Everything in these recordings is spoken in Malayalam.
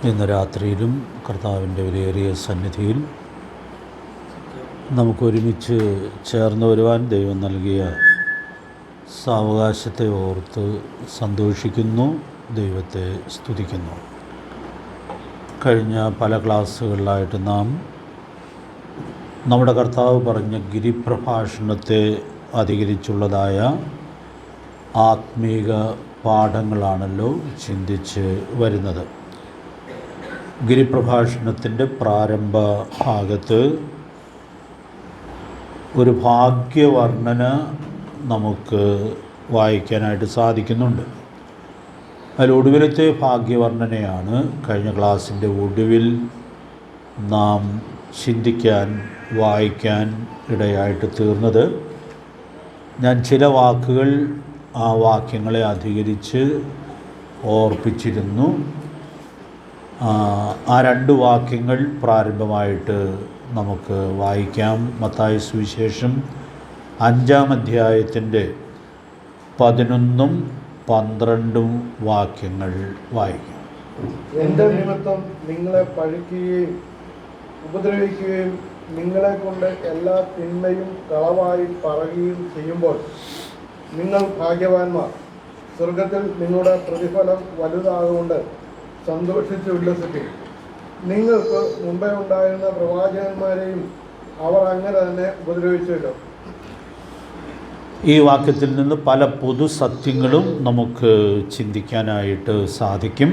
ഇന്ന് രാത്രിയിലും കർത്താവിൻ്റെ വിലയേറിയ സന്നിധിയിൽ നമുക്കൊരുമിച്ച് ചേർന്ന് വരുവാൻ ദൈവം നൽകിയ സാവകാശത്തെ ഓർത്ത് സന്തോഷിക്കുന്നു, ദൈവത്തെ സ്തുതിക്കുന്നു. കഴിഞ്ഞ പല ക്ലാസ്സുകളിലായിട്ട് നാം നമ്മുടെ കർത്താവ് പറഞ്ഞ ഗിരിപ്രഭാഷണത്തെ അധികരിച്ചുള്ളതായ ആത്മീക പാഠങ്ങളാണല്ലോ ചിന്തിച്ച് വരുന്നത്. ഗിരിപ്രഭാഷണത്തിൻ്റെ പ്രാരംഭ ഭാഗത്ത് ഒരു ഭാഗ്യവർണ്ണന നമുക്ക് വായിക്കാനായിട്ട് സാധിക്കുന്നുണ്ട്. അതിലൊടുവിലത്തെ ഭാഗ്യവർണ്ണനയാണ് കഴിഞ്ഞ ക്ലാസ്സിൻ്റെ ഒടുവിൽ നാം ചിന്തിക്കാൻ, വായിക്കാൻ ഇടയായിട്ട് തീർന്നത്. ഞാൻ ചില വാക്കുകൾ ആ വാക്യങ്ങളെ അധികരിച്ച് ഓർപ്പിച്ചിരുന്നു. ആ രണ്ട് വാക്യങ്ങൾ പ്രാരംഭമായിട്ട് നമുക്ക് വായിക്കാം. മത്തായി സുവിശേഷം 5-ാം അധ്യായത്തിൻ്റെ 11 12 വാക്യങ്ങൾ വായിക്കാം. എൻ്റെ നിമിത്തം നിങ്ങളെ പഴിക്കുകയും ഉപദ്രവിക്കുകയും നിങ്ങളെ കൊണ്ട് എല്ലാ തിന്മയും കളവായി പറയുകയും ചെയ്യുമ്പോൾ നിങ്ങൾ ഭാഗ്യവാന്മാർ. സ്വർഗത്തിൽ നിങ്ങളുടെ പ്രതിഫലം വലുതാകൊണ്ട് സന്തോഷിച്ച് ഉല്ലസിക്കും. നിങ്ങൾക്ക് മുമ്പേ ഉണ്ടായിരുന്ന പ്രവാചകന്മാരെയും അവർ അങ്ങനെ തന്നെ ഉപദ്രവിച്ചല്ലോ. ഈ വാക്യത്തിൽ നിന്ന് പല പൊതുസത്യങ്ങളും നമുക്ക് ചിന്തിക്കാനായിട്ട് സാധിക്കും.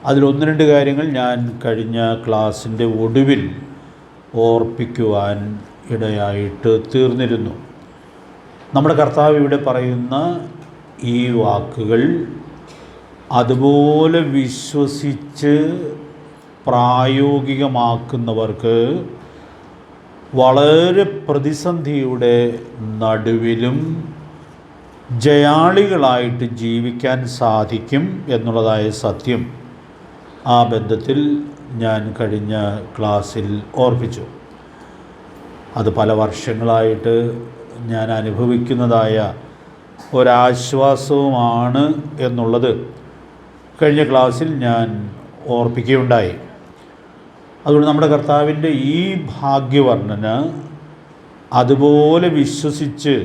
അതിലൊന്ന് രണ്ട് കാര്യങ്ങൾ ഞാൻ കഴിഞ്ഞ ക്ലാസ്സിൻ്റെ ഒടുവിൽ ഓർപ്പിക്കുവാൻ ഇടയായിട്ട് തീർന്നിരുന്നു. നമ്മുടെ കർത്താവ് ഇവിടെ പറയുന്ന ഈ വാക്കുകൾ അതുപോലെ വിശ്വസിച്ച് പ്രായോഗികമാക്കുന്നവർക്ക് വളരെ പ്രതിസന്ധിയുടെ നടുവിലും ജയാളികളായിട്ട് ജീവിക്കാൻ സാധിക്കും എന്നുള്ളതായ സത്യം ആ ബന്ധത്തിൽ ഞാൻ കഴിഞ്ഞ ക്ലാസ്സിൽ ഓർപ്പിച്ചു. അത് പല വർഷങ്ങളായിട്ട് ഞാൻ അനുഭവിക്കുന്നതായ ഒരാശ്വാസവുമാണ് എന്നുള്ളത് കഴിഞ്ഞ ക്ലാസ്സിൽ ഞാൻ ഓർപ്പിക്കുകയുണ്ടായി. അതുകൊണ്ട് നമ്മുടെ കർത്താവിൻ്റെ ഈ ഭാഗ്യവർണ്ണന അതുപോലെ വിശ്വസിച്ച്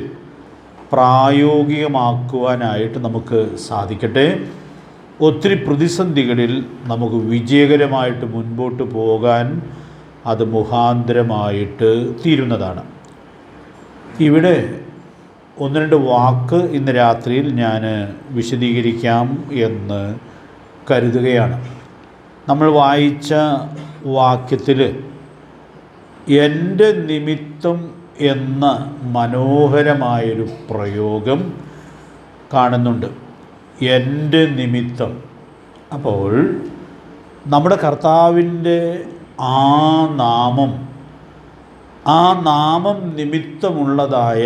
പ്രായോഗികമാക്കുവാനായിട്ട് നമുക്ക് സാധിക്കട്ടെ. ഒത്തിരി പ്രതിസന്ധികളിൽ നമുക്ക് വിജയകരമായിട്ട് മുൻപോട്ട് പോകാൻ അത് മുഖാന്തരമായിട്ട് തീരുന്നതാണ്. ഇവിടെ ഒന്ന് രണ്ട് വാക്ക് ഇന്ന് രാത്രിയിൽ ഞാൻ വിശദീകരിക്കാം എന്ന് കരുതുകയാണ്. നമ്മൾ വായിച്ച വാക്യത്തിൽ എൻ്റെ നിമിത്തം എന്ന മനോഹരമായൊരു പ്രയോഗം കാണുന്നുണ്ട്. എൻ്റെ നിമിത്തം. അപ്പോൾ നമ്മുടെ കർത്താവിൻ്റെ ആ നാമം നിമിത്തമുള്ളതായ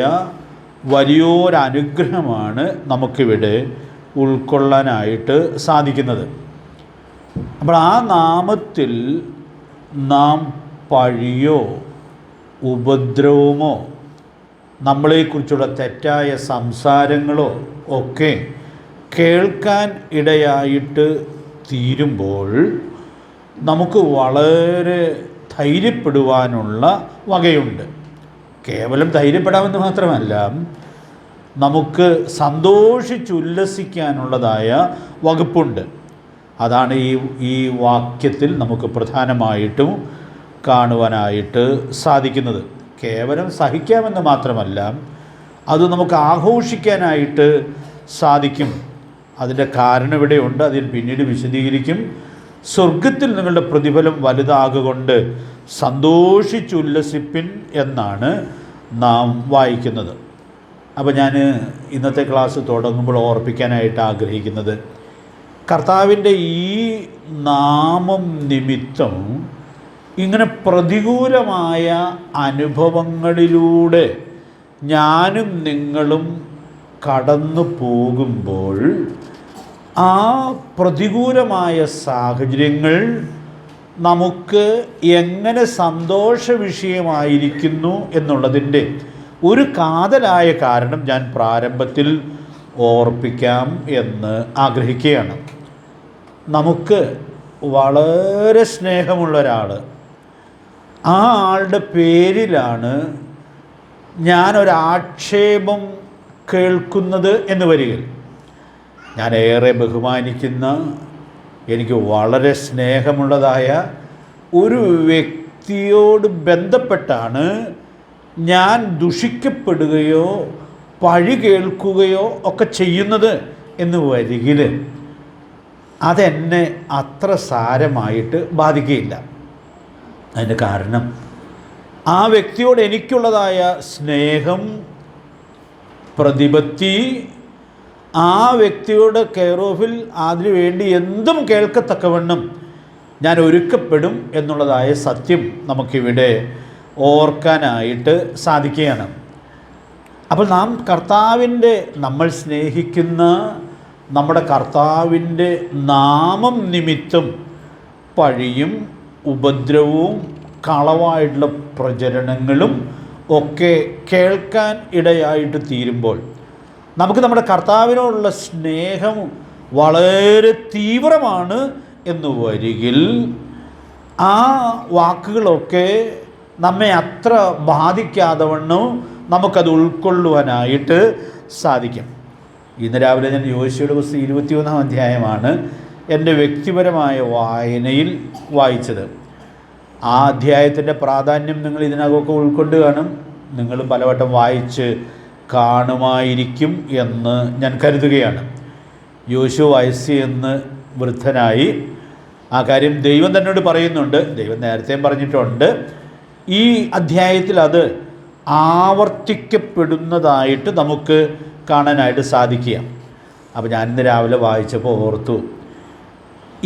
വലിയൊരനുഗ്രഹമാണ് നമുക്കിവിടെ ഉൾക്കൊള്ളാനായിട്ട് സാധിക്കുന്നത്. അപ്പോൾ ആ നാമത്തിൽ നാം പഴിയോ ഉപദ്രവമോ നമ്മളെക്കുറിച്ചുള്ള തെറ്റായ സംസാരങ്ങളോ ഒക്കെ കേൾക്കാൻ ഇടയായിട്ട് തീരുമ്പോൾ നമുക്ക് വളരെ ധൈര്യപ്പെടുവാനുള്ള വകയുണ്ട്. കേവലം ധൈര്യപ്പെടാമെന്ന് മാത്രമല്ല, നമുക്ക് സന്തോഷിച്ചുല്ലസിക്കാനുള്ളതായ വകുപ്പുണ്ട്. അതാണ് ഈ വാക്യത്തിൽ നമുക്ക് പ്രധാനമായിട്ടും കാണുവാനായിട്ട് സാധിക്കുന്നത്. കേവലം സഹിക്കാമെന്ന് മാത്രമല്ല, അത് നമുക്ക് ആഘോഷിക്കാനായിട്ട് സാധിക്കും. അതിൻ്റെ കാരണം ഇവിടെയുണ്ട്, അതിൽ പിന്നീട് വിശദീകരിക്കും. സ്വർഗത്തിൽ നിങ്ങളുടെ പ്രതിഫലം വലുതാകൊണ്ട് സന്തോഷിച്ചുല്ലസിപ്പിൻ എന്നാണ് നാം വായിക്കുന്നത്. അപ്പോൾ ഞാൻ ഇന്നത്തെ ക്ലാസ് തുടങ്ങുമ്പോൾ ഓർപ്പിക്കാനായിട്ട് ആഗ്രഹിക്കുന്നത്, കർത്താവിൻ്റെ ഈ നാമം നിമിത്തം ഇങ്ങനെ പ്രതികൂലമായ അനുഭവങ്ങളിലൂടെ ഞാനും നിങ്ങളും കടന്നു പോകുമ്പോൾ ആ പ്രതികൂലമായ സാഹചര്യങ്ങൾ നമുക്ക് എങ്ങനെ സന്തോഷ വിഷയമായിരിക്കുന്നു എന്നുള്ളതിൻ്റെ ഒരു കാതലായ കാരണം ഞാൻ പ്രാരംഭത്തിൽ ഓർപ്പിക്കാം എന്ന് ആഗ്രഹിക്കുകയാണ്. നമുക്ക് വളരെ സ്നേഹമുള്ള ഒരാൾ, ആ ആളുടെ പേരിലാണ് ഞാനൊരാക്ഷേപം കേൾക്കുന്നത് എന്ന് വരികിൽ, ഞാനേറെ ബഹുമാനിക്കുന്ന, എനിക്ക് വളരെ സ്നേഹമുള്ളതായ ഒരു വ്യക്തിയോട് ബന്ധപ്പെട്ടാണ് ഞാൻ ദുഷിക്കപ്പെടുകയോ പഴി കേൾക്കുകയോ ഒക്കെ ചെയ്യുന്നത് എന്ന് വരികിൽ, അതെന്നെ അത്ര സാരമായിട്ട് ബാധിക്കുകയില്ല. അതിൻ്റെ കാരണം ആ വ്യക്തിയോട് എനിക്കുള്ളതായ സ്നേഹം, പ്രതിപത്തി, ആ വ്യക്തിയുടെ കെയർ ഓഫിൽ അതിനു വേണ്ടി എന്തും കേൾക്കത്തക്കവണ്ണം ഞാൻ ഒരുക്കപ്പെടും എന്നുള്ളതായ സത്യം നമുക്കിവിടെ ഓർക്കാനായിട്ട് സാധിക്കുകയാണ്. അപ്പോൾ നാം കർത്താവിൻ്റെ, നമ്മൾ സ്നേഹിക്കുന്ന നമ്മുടെ കർത്താവിൻ്റെ നാമം നിമിത്തം പഴിയും ഉപദ്രവവും കളവായിട്ടുള്ള പ്രചരണങ്ങളും ഒക്കെ കേൾക്കാൻ ഇടയായിട്ട് തീരുമ്പോൾ, നമുക്ക് നമ്മുടെ കർത്താവിനോടുള്ള സ്നേഹം വളരെ തീവ്രമാണ് എന്ന് വരികിൽ, ആ വാക്കുകളൊക്കെ നമ്മെ അത്ര ബാധിക്കാതെ വണ്ണം നമുക്കത് ഉൾക്കൊള്ളുവാനായിട്ട് സാധിക്കും. ഇന്ന് രാവിലെ ഞാൻ യോശുവയുടെ പുസ്തകം 21-ാം അധ്യായമാണ് എൻ്റെ വ്യക്തിപരമായ വായനയിൽ വായിച്ചത്. ആ അധ്യായത്തിൻ്റെ പ്രാധാന്യം നിങ്ങൾ ഇതിനകമൊക്കെ ഉൾക്കൊണ്ട് കാണും, നിങ്ങൾ പലവട്ടം വായിച്ച് കാണുമായിരിക്കും എന്ന് ഞാൻ കരുതുകയാണ്. യോശുവ വയസ്സ് എന്ന് വൃദ്ധനായി. ആ കാര്യം ദൈവം തന്നോട് പറയുന്നുണ്ട്, ദൈവം നേരത്തെയും പറഞ്ഞിട്ടുണ്ട്. ഈ അധ്യായത്തിൽ അത് ആവർത്തിക്കപ്പെടുന്നതായിട്ട് നമുക്ക് കാണാനായിട്ട് സാധിക്കുക. അപ്പോൾ ഞാനിന്ന് രാവിലെ വായിച്ചപ്പോൾ ഓർത്തു,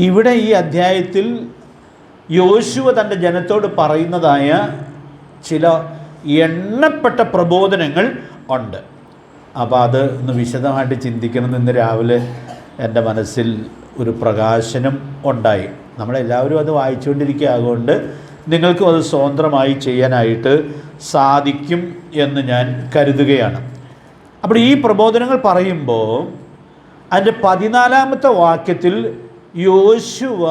ഇവിടെ ഈ അധ്യായത്തിൽ യോശുവ തൻ്റെ ജനത്തോട് പറയുന്നതായ ചില എണ്ണപ്പെട്ട പ്രബോധനങ്ങൾ ഉണ്ട്. അപ്പോൾ അത് ഒന്ന് വിശദമായിട്ട് ചിന്തിക്കണം. ഇന്ന് രാവിലെ എൻ്റെ മനസ്സിൽ ഒരു പ്രകാശനം ഉണ്ടായി. നമ്മളെല്ലാവരും അത് വായിച്ചുകൊണ്ടിരിക്കുക, അതുകൊണ്ട് നിങ്ങൾക്കും അത് സ്വതന്ത്രമായി ചെയ്യാനായിട്ട് സാധിക്കും എന്ന് ഞാൻ കരുതുകയാണ്. അപ്പോൾ ഈ പ്രബോധനങ്ങൾ പറയുമ്പോൾ അതിൻ്റെ 14-ാമത്തെ വാക്യത്തിൽ യോശുവ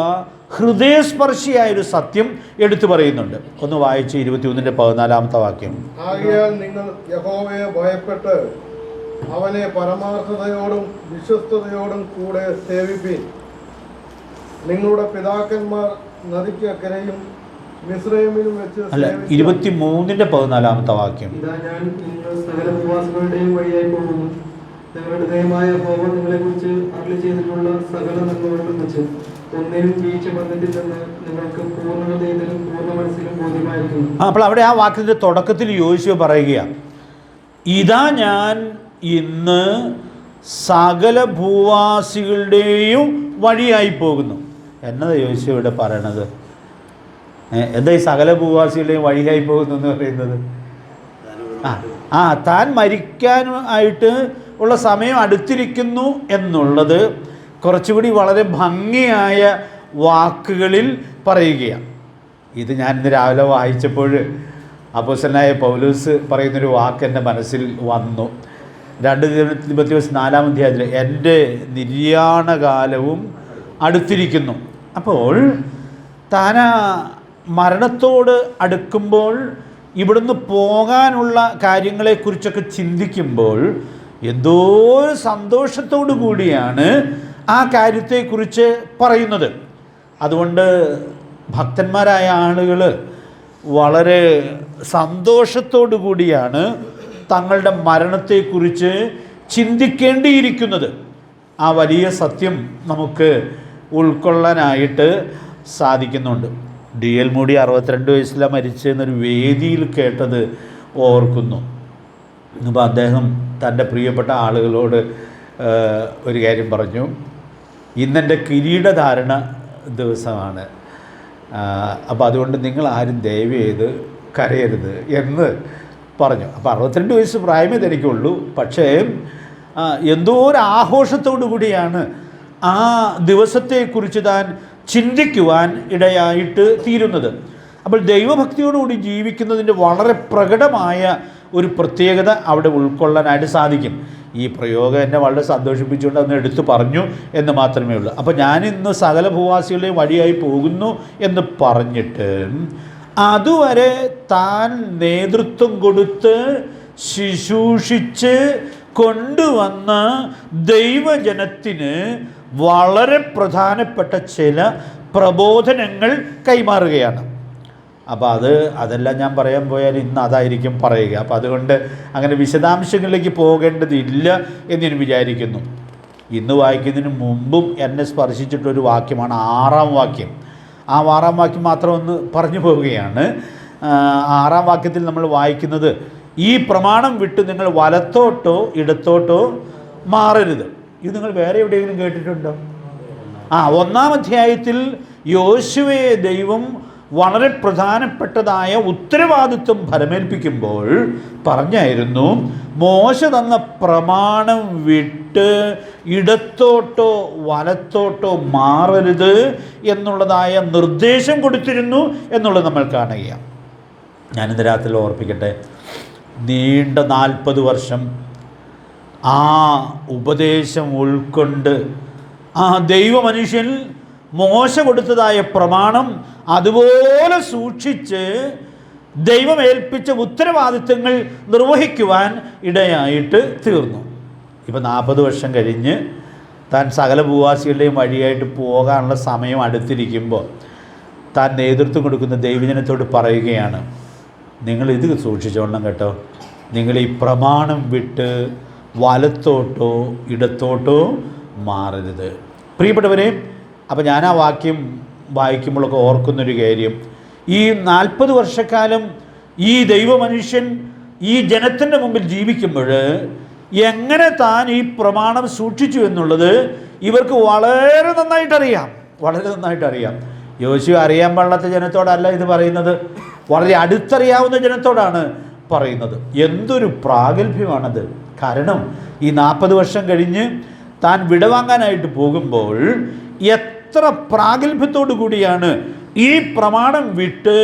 ഹൃദയസ്പർശിയായൊരു സത്യം എടുത്തു പറയുന്നുണ്ട്. ഒന്ന് വായിച്ച് 21-ന്റെ 14-ാമത്തെ വാക്യം. ആകയാൽ നിങ്ങൾ യഹോവയെ ഭയപ്പെട്ട് അവനെ പരമാർത്ഥതയോടും വിശ്വസ്തയോടും കൂടെ സേവിപ്പീൻ. നിങ്ങളുടെ പിതാക്കന്മാർ നദിക്കക്കരയും മിസ്രയീമിലും വെച്ച് അല്ല, 23-ന്റെ 14-ാമത്തെ വാക്യം. ഇതാ ഞാൻ ഇന്ന് സകല ഭൂവാസികളുടെയും വഴിയായി പോകുന്നു. നിങ്ങളുടെ ദൈവമായ യഹോവ നിങ്ങളെക്കുറിച്ച് അരുളി ചെയ്തിട്ടുള്ള സകല നന്മകളിലും വെച്ച് ഒന്നിനും വീഴ്ച വന്നിട്ടില്ലെന്ന് നിങ്ങൾക്ക് പൂർണ്ണ ഹൃദയത്തിലും പൂർണ്ണ മനസ്സിലും ബോധ്യമായിരിക്കുന്നു. അപ്പോൾ അവിടെ ആ വാക്യത്തിൻ്റെ തുടക്കത്തിൽ യോശുവ പറയുകയാണ്, ഇതാ ഞാൻ ഇന്ന് സകല ഭൂവാസികളുടെയും വഴിയായി പോകുന്നു. എന്നതാ യോശുവ ഇവിടെ പറയണത്? എന്താ ഈ സകല ഭൂവാസികളുടെയും വഴിയായി പോകുന്നു എന്ന് പറയുന്നത്? താൻ മരിക്കാനായിട്ട് ഉള്ള സമയം അടുത്തിരിക്കുന്നു എന്നുള്ളത് കുറച്ചുകൂടി വളരെ ഭംഗിയായ വാക്കുകളിൽ പറയുകയാണ്. ഇത് ഞാൻ ഇന്ന് രാവിലെ വായിച്ചപ്പോൾ അപ്പോസ്തലനായ പൗലോസ് പറയുന്നൊരു വാക്ക് എൻ്റെ മനസ്സിൽ വന്നു. 2 തിമോഥെയോസ് 4-ാം അധ്യായത്തിൽ എൻ്റെ നിര്യാണകാലവും അടുത്തിരിക്കുന്നു. അപ്പോൾ താൻ മരണത്തോട് അടുക്കുമ്പോൾ ഇവിടുന്ന് പോകാനുള്ള കാര്യങ്ങളെക്കുറിച്ചൊക്കെ ചിന്തിക്കുമ്പോൾ എന്തോ ഒരു സന്തോഷത്തോടു കൂടിയാണ് ആ കാര്യത്തെക്കുറിച്ച് പറയുന്നത്. അതുകൊണ്ട് ഭക്തന്മാരായ ആളുകൾ വളരെ സന്തോഷത്തോടു കൂടിയാണ് തങ്ങളുടെ മരണത്തെക്കുറിച്ച് ചിന്തിക്കേണ്ടിയിരിക്കുന്നത്. ആ വലിയ സത്യം നമുക്ക് ഉൾക്കൊള്ളാനായിട്ട് സാധിക്കുന്നുണ്ട്. D.L. മൂഡി 62 വയസ്സിലാണ് മരിച്ചെന്നൊരു വേദിയിൽ കേട്ടത് ഓർക്കുന്നു. അപ്പോൾ അദ്ദേഹം തൻ്റെ പ്രിയപ്പെട്ട ആളുകളോട് ഒരു കാര്യം പറഞ്ഞു, ഇന്നെൻ്റെ കിരീടധാരണ ദിവസമാണ്, അപ്പോൾ അതുകൊണ്ട് നിങ്ങൾ ആരും ദയവ് ചെയ്ത് കരയരുത് എന്ന് പറഞ്ഞു. അപ്പോൾ 62 വയസ്സ് പ്രായമേ തനിക്കുള്ളൂ, പക്ഷേ എന്തോ ഒരു ആഘോഷത്തോടു കൂടിയാണ് ആ ദിവസത്തെക്കുറിച്ച് താൻ ചിന്തിക്കുവാൻ ഇടയായിട്ട് തീരുന്നത്. അപ്പോൾ ദൈവഭക്തിയോടുകൂടി ജീവിക്കുന്നതിൻ്റെ വളരെ പ്രകടമായ ഒരു പ്രത്യേകത അവിടെ ഉൾക്കൊള്ളാനായിട്ട് സാധിക്കും. ഈ പ്രയോഗം എന്നെ വളരെ സന്തോഷിപ്പിച്ചുകൊണ്ട് അന്ന് എടുത്തു പറഞ്ഞു എന്ന് മാത്രമേ ഉള്ളൂ. അപ്പോൾ ഞാനിന്ന് സകല ഭൂവാസികളുടെയും വഴിയായി പോകുന്നു എന്ന് പറഞ്ഞിട്ട് അതുവരെ താൻ നേതൃത്വം കൊടുത്ത് ശുശ്രൂഷിച്ച് കൊണ്ടുവന്ന ദൈവജനത്തിന് വളരെ പ്രധാനപ്പെട്ട ചില പ്രബോധനങ്ങൾ കൈമാറുകയാണ്. അപ്പോൾ അതെല്ലാം ഞാൻ പറയാൻ പോയാൽ ഇന്ന് അതായിരിക്കും പറയുക. അപ്പോൾ അതുകൊണ്ട് അങ്ങനെ വിശദാംശങ്ങളിലേക്ക് പോകേണ്ടതില്ല എന്ന് ഞാൻ വിചാരിക്കുന്നു. ഇന്ന് വായിക്കുന്നതിന് മുമ്പും എന്നെ സ്പർശിച്ചിട്ടൊരു വാക്യമാണ് 6-ാം വാക്യം. ആ 6-ാം വാക്യം മാത്രം ഒന്ന് പറഞ്ഞു പോവുകയാണ്. 6-ാം വാക്യത്തിൽ നമ്മൾ വായിക്കുന്നത്, ഈ പ്രമാണം വിട്ട് നിങ്ങൾ വലത്തോട്ടോ ഇടത്തോട്ടോ മാറരുത്. ഇത് നിങ്ങൾ വേറെ എവിടെയെങ്കിലും കേട്ടിട്ടുണ്ടോ? 1-ാം അധ്യായത്തിൽ യോശുവയെ ദൈവം വളരെ പ്രധാനപ്പെട്ടതായ ഉത്തരവാദിത്വം ഫലമേൽപ്പിക്കുമ്പോൾ പറഞ്ഞായിരുന്നു, മോശ തന്ന പ്രമാണം വിട്ട് ഇടത്തോട്ടോ വലത്തോട്ടോ മാറരുത് എന്നുള്ളതായ നിർദ്ദേശം കൊടുത്തിരുന്നു എന്നുള്ളത് നമ്മൾ കാണുകയാണ്. ഞാനിന്ന് രാത്രി ഓർപ്പിക്കട്ടെ, നീണ്ട 40 വർഷം ആ ഉപദേശം ഉൾക്കൊണ്ട് ആ ദൈവമനുഷ്യൻ മോശ കൊടുത്തതായ പ്രമാണം അതുപോലെ സൂക്ഷിച്ച് ദൈവം ഏൽപ്പിച്ച ഉത്തരവാദിത്തങ്ങൾ നിർവഹിക്കുവാൻ ഇടയായിട്ട് തീർന്നു. ഇപ്പം 40 വർഷം കഴിഞ്ഞ് താൻ സകല ഭൂവാസികളുടെയും വഴിയായിട്ട് പോകാനുള്ള സമയം അടുത്തിരിക്കുമ്പോൾ താൻ നേതൃത്വം കൊടുക്കുന്ന ദൈവജനത്തോട് പറയുകയാണ്, നിങ്ങളിത് സൂക്ഷിച്ചോളണം കേട്ടോ, നിങ്ങൾ ഈ പ്രമാണം വിട്ട് വലത്തോട്ടോ ഇടത്തോട്ടോ മാറരുത്. പ്രിയപ്പെട്ടവരെ, അപ്പോൾ ഞാൻ ആ വാക്യം വായിക്കുമ്പോഴൊക്കെ ഓർക്കുന്നൊരു കാര്യം, ഈ 40 വർഷക്കാലം ഈ ദൈവമനുഷ്യൻ ഈ ജനത്തിൻ്റെ മുമ്പിൽ ജീവിക്കുമ്പോൾ എങ്ങനെ താൻ ഈ പ്രമാണം സൂക്ഷിച്ചു എന്നുള്ളത് ഇവർക്ക് വളരെ നന്നായിട്ടറിയാം. യോശുവ അറിയാൻ പാടില്ലാത്ത ജനത്തോടല്ല ഇത് പറയുന്നത്, വളരെ അടുത്തറിയാവുന്ന ജനത്തോടാണ് പറയുന്നത്. എന്തൊരു പ്രാഗൽഭ്യമാണത്! കാരണം ഈ 40 വർഷം കഴിഞ്ഞ് താൻ വിടവാങ്ങാനായിട്ട് പോകുമ്പോൾ എത്ര പ്രാഗൽഭ്യത്തോടു കൂടിയാണ് ഈ പ്രമാണം വിട്ട്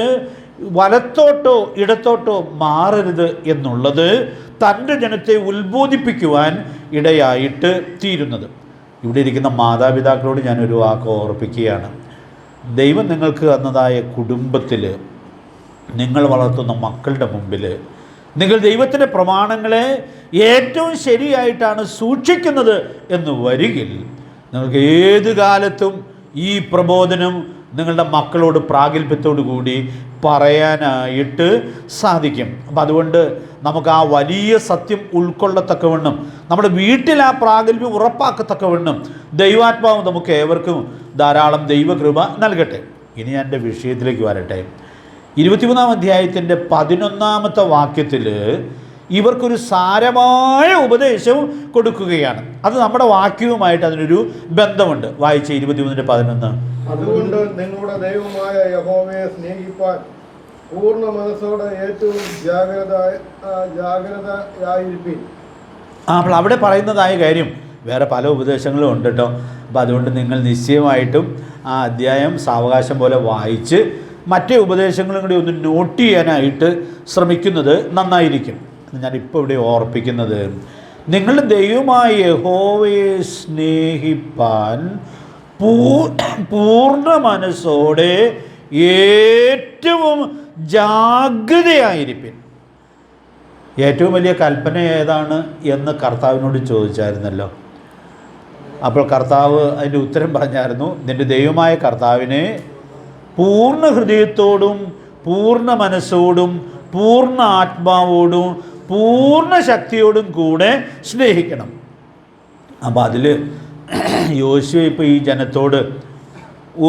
വലത്തോട്ടോ ഇടത്തോട്ടോ മാറരുത് എന്നുള്ളത് തൻ്റെ ജനത്തെ ഉത്ബോധിപ്പിക്കുവാൻ ഇടയായിട്ട് തീരുന്നത്. ഇവിടെ ഇരിക്കുന്ന മാതാപിതാക്കളോട് ഞാനൊരു വാക്ക് ഓർപ്പിക്കുകയാണ്. ദൈവം നിങ്ങൾക്ക് തന്നതായ കുടുംബത്തിൽ, നിങ്ങൾ വളർത്തുന്ന മക്കളുടെ മുമ്പിൽ നിങ്ങൾ ദൈവത്തിൻ്റെ പ്രമാണങ്ങളെ ഏറ്റവും ശരിയായിട്ടാണ് സൂക്ഷിക്കുന്നത് എന്ന് വരികിൽ നിങ്ങൾക്ക് ഏത് കാലത്തും ഈ പ്രബോധനം നിങ്ങളുടെ മക്കളോട് പ്രാഗൽഭ്യത്തോടു കൂടി പറയാനായിട്ട് സാധിക്കും. അപ്പം അതുകൊണ്ട് നമുക്ക് ആ വലിയ സത്യം ഉൾക്കൊള്ളത്തക്കവണ്ണം നമ്മുടെ വീട്ടിൽ ആ പ്രാഗൽഭ്യം ഉറപ്പാക്കത്തക്കവണ്ണം ദൈവാത്മാവ് നമുക്ക് ഏവർക്കും ധാരാളം ദൈവകൃപ നൽകട്ടെ. ഇനി ഞാൻ എൻ്റെ വിഷയത്തിലേക്ക് വരട്ടെ. 23-ാം അധ്യായത്തിൻ്റെ 11-ാമത്തെ വാക്യത്തിൽ ഇവർക്കൊരു സാരമായ ഉപദേശം കൊടുക്കുകയാണ്. അത് നമ്മുടെ വാക്യവുമായിട്ട് അതിനൊരു ബന്ധമുണ്ട്. വായിച്ച 23-11. അതുകൊണ്ട് നിങ്ങളുടെ ദൈവമായ യഹോവയെ സ്നേഹിപ്പാൻ പൂർണ്ണ മനസ്സോടെ ഏറ്റവും ജാഗ്രതയായിരിക്കും. അപ്പോൾ അവിടെ പറയുന്നതായ കാര്യം വേറെ പല ഉപദേശങ്ങളും ഉണ്ട് കേട്ടോ. അപ്പോൾ അതുകൊണ്ട് നിങ്ങൾ നിശ്ചയമായിട്ടും ആ അധ്യായം സാവകാശം പോലെ വായിച്ച് മറ്റേ ഉപദേശങ്ങളും കൂടി ഒന്ന് നോട്ട് ചെയ്യാനായിട്ട് ശ്രമിക്കുന്നത് നന്നായിരിക്കും. ഞാനിപ്പോൾ ഇവിടെ ഓർപ്പിക്കുന്നത്, നിങ്ങളുടെ ദൈവമായ യഹോവയെ സ്നേഹിപ്പാൻ പൂർണ്ണ മനസ്സോടെ ഏറ്റവും ജാഗ്രതയായിരിക്കും. ഏറ്റവും വലിയ കൽപ്പന ഏതാണ് എന്ന് കർത്താവിനോട് ചോദിച്ചായിരുന്നല്ലോ. അപ്പോൾ കർത്താവ് അതിൻ്റെ ഉത്തരം പറഞ്ഞായിരുന്നു, നിൻ്റെ ദൈവമായ കർത്താവിനെ പൂർണ്ണ ഹൃദയത്തോടും പൂർണ്ണ മനസ്സോടും പൂർണ്ണ ആത്മാവോടും പൂർണ്ണ ശക്തിയോടും കൂടെ സ്നേഹിക്കണം. അപ്പോൾ അതിൽ യോശുവ ഇപ്പോൾ ഈ ജനത്തോട്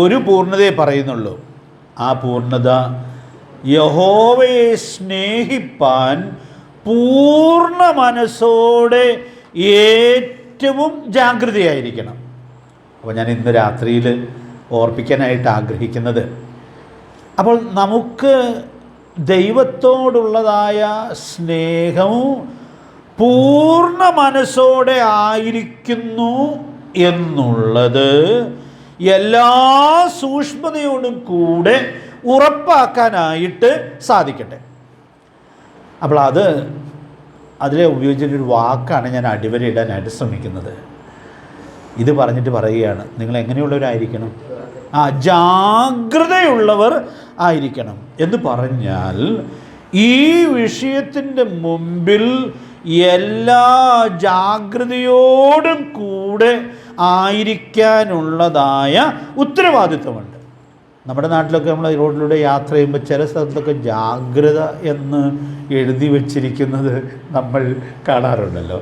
ഒരു പൂർണ്ണതയെ പറയുന്നുള്ളൂ. ആ പൂർണ്ണത യഹോവയെ സ്നേഹിപ്പാൻ പൂർണ്ണ മനസ്സോടെ ഏറ്റവും ജാഗ്രതയായിരിക്കണം. അപ്പോൾ ഞാൻ ഇന്ന് രാത്രിയിൽ ഓർപ്പിക്കാനായിട്ട് ആഗ്രഹിക്കുന്നത്, അപ്പോൾ നമുക്ക് ദൈവത്തോടുള്ളതായ സ്നേഹവും പൂർണ്ണ മനസ്സോടെ ആയിരിക്കുന്നു എന്നുള്ളത് എല്ലാ സൂക്ഷ്മതയോടും കൂടെ ഉറപ്പാക്കാനായിട്ട് സാധിക്കട്ടെ. അപ്പോൾ അത് അതിലെ ഉപയോഗിച്ചൊരു വാക്കാണ് ഞാൻ അടിവരയിടാനായിട്ട് ശ്രമിക്കുന്നത്. ഇത് പറഞ്ഞിട്ട് പറയുകയാണ്, നിങ്ങൾ എങ്ങനെയുള്ളവരായിരിക്കണം? ജാഗ്രതയുള്ളവർ ആയിരിക്കണം എന്ന് പറഞ്ഞാൽ ഈ വിഷയത്തിൻ്റെ മുമ്പിൽ എല്ലാ ജാഗ്രതയോടും കൂടെ ആയിരിക്കാനുള്ളതായ ഉത്തരവാദിത്വമുണ്ട്. നമ്മുടെ നാട്ടിലൊക്കെ നമ്മൾ റോഡിലൂടെ യാത്ര ചെയ്യുമ്പോൾ ചില സ്ഥലത്തൊക്കെ ജാഗ്രത എന്ന് എഴുതി വച്ചിരിക്കുന്നത് നമ്മൾ കാണാറുണ്ടല്ലോ.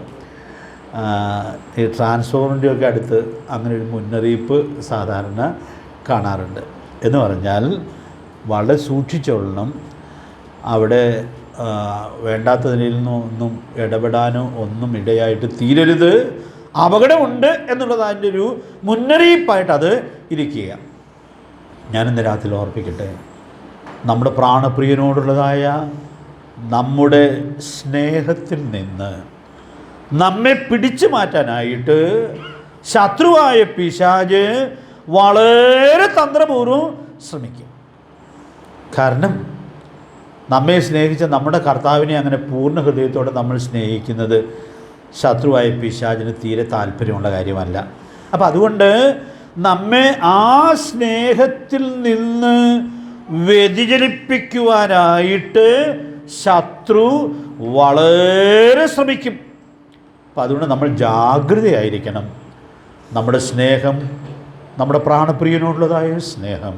ഈ ട്രാൻസ്ഫോമറിൻ്റെയൊക്കെ അടുത്ത് അങ്ങനെ ഒരു മുന്നറിയിപ്പ് സാധാരണ കാണാറുണ്ട്. എന്ന് പറഞ്ഞാൽ വളരെ സൂക്ഷിച്ചോളണം, അവിടെ വേണ്ടാത്തതിൽ നിന്നൊന്നും ഇടപെടാനോ ഒന്നും ഇടയായിട്ട് തീരരുത്, അപകടമുണ്ട് എന്നുള്ളത് അതിൻ്റെ ഒരു മുന്നറിയിപ്പായിട്ട് അത് ഇരിക്കുക. ഞാനിന്ന് രാത്രി ഓർപ്പിക്കട്ടെ, നമ്മുടെ പ്രാണപ്രിയനോടുള്ളതായ നമ്മുടെ സ്നേഹത്തിൽ നിന്ന് നമ്മെ പിടിച്ചു മാറ്റാനായിട്ട് ശത്രുവായ പിശാച് വളരെ തന്ത്രപൂർവ്വം ശ്രമിക്കും. കാരണം നമ്മെ സ്നേഹിച്ച നമ്മുടെ കർത്താവിനെ അങ്ങനെ പൂർണ്ണ ഹൃദയത്തോടെ നമ്മൾ സ്നേഹിക്കുന്നത് ശത്രുവായ പിശാചിന് തീരെ താല്പര്യമുള്ള കാര്യമല്ല. അപ്പം അതുകൊണ്ട് നമ്മെ ആ സ്നേഹത്തിൽ നിന്ന് വ്യതിചലിപ്പിക്കുവാനായിട്ട് ശത്രു വളരെ ശ്രമിക്കും. അപ്പം അതുകൊണ്ട് നമ്മൾ ജാഗ്രതയായിരിക്കണം. നമ്മുടെ സ്നേഹം, നമ്മുടെ പ്രാണപ്രിയനോടുള്ളതായ സ്നേഹം,